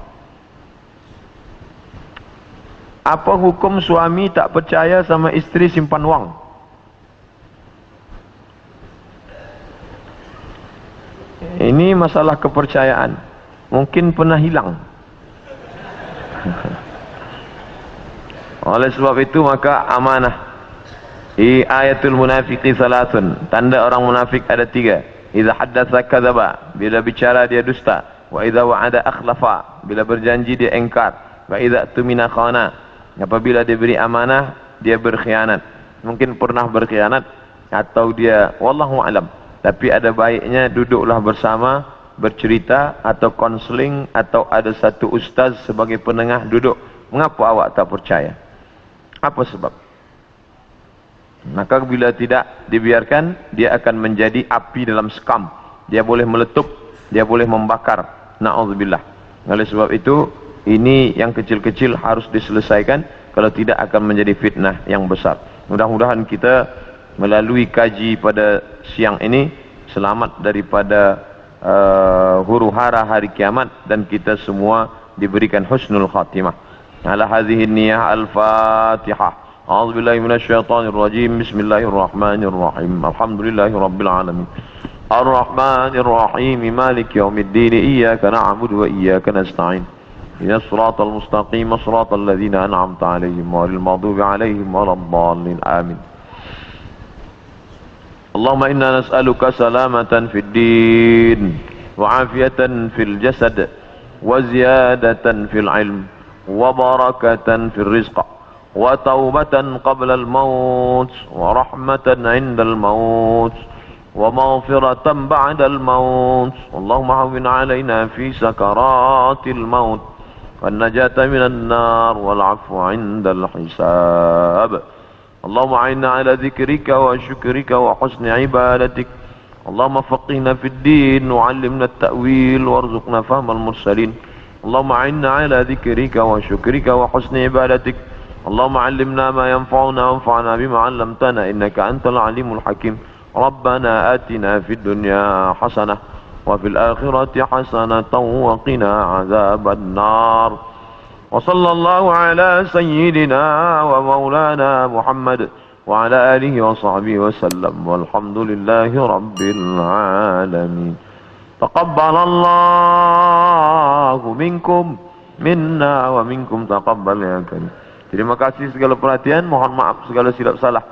Apa hukum suami tak percaya sama isteri simpan wang? Ini masalah kepercayaan, mungkin pernah hilang. Oleh sebab itu maka amanah. Ayatul munafiqi salatun, tanda orang munafik ada 3. Idza haddatsa kadzaba, bila bicara dia dusta. Wa idza wa'ada akhlafa, bila berjanji dia engkar. Wa idza tumina khana, apabila diberi amanah dia berkhianat. Mungkin pernah berkhianat atau dia wallahu alam. Tapi ada baiknya duduklah bersama, bercerita atau konseling, atau ada satu ustaz sebagai penengah duduk. Mengapa awak tak percaya? Apa sebab? Maka bila tidak dibiarkan, dia akan menjadi api dalam sekam. Dia boleh meletup, dia boleh membakar. Na'udzubillah. Oleh sebab itu, ini yang kecil-kecil harus diselesaikan. Kalau tidak akan menjadi fitnah yang besar. Mudah-mudahan kita melalui kaji pada siang ini selamat daripada huru-hara hari kiamat, dan kita semua diberikan husnul khatimah. Ala hadhihi niyah al-Fatihah. A'udzubillahi minasyaitonir rajim. Bismillahirrahmanirrahim. Alhamdulillahirabbil alamin. Ar-Rahmanir Rahim. Maliki yaumiddin. Iyyaka na'budu wa iyyaka nasta'in. Ihdinas siratal mustaqim. Shiratal ladzina an'amta 'alaihim ghairil maghdubi 'alaihim waladdallin. Amin. Allahumma inna nas'aluka salamatan fid din wa afiyatan fil jasad wa ziyadatan fil ilm wa barakatan fil rizq wa taubatan qabla al maut wa rahmatan 'inda al maut ومغفرة بعد الموت. اللهم هون علينا في سكرات الموت والنجاة من النار والعفو عند الحساب. اللهم أعنا على ذكرك وشكرك وحسن عبادتك. اللهم فقهنا في الدين وعلمنا التأويل وارزقنا فهم المرسلين. اللهم أعنا على ذكرك وشكرك وحسن عبادتك. اللهم علمنا ما ينفعنا وانفعنا بما علمتنا إنك أنت العليم الحكيم. ربنا آتنا في الدنيا حسنة وفي الآخرة حسنة وقنا عذاب النار. وصلى الله على سيدنا ومولانا محمد وعلى آله وصحبه وسلم والحمد لله رب العالمين. تقبل الله منكم minna wa minkum taqabbal ya karim. Terima kasih segala perhatian, mohon maaf segala silap salah.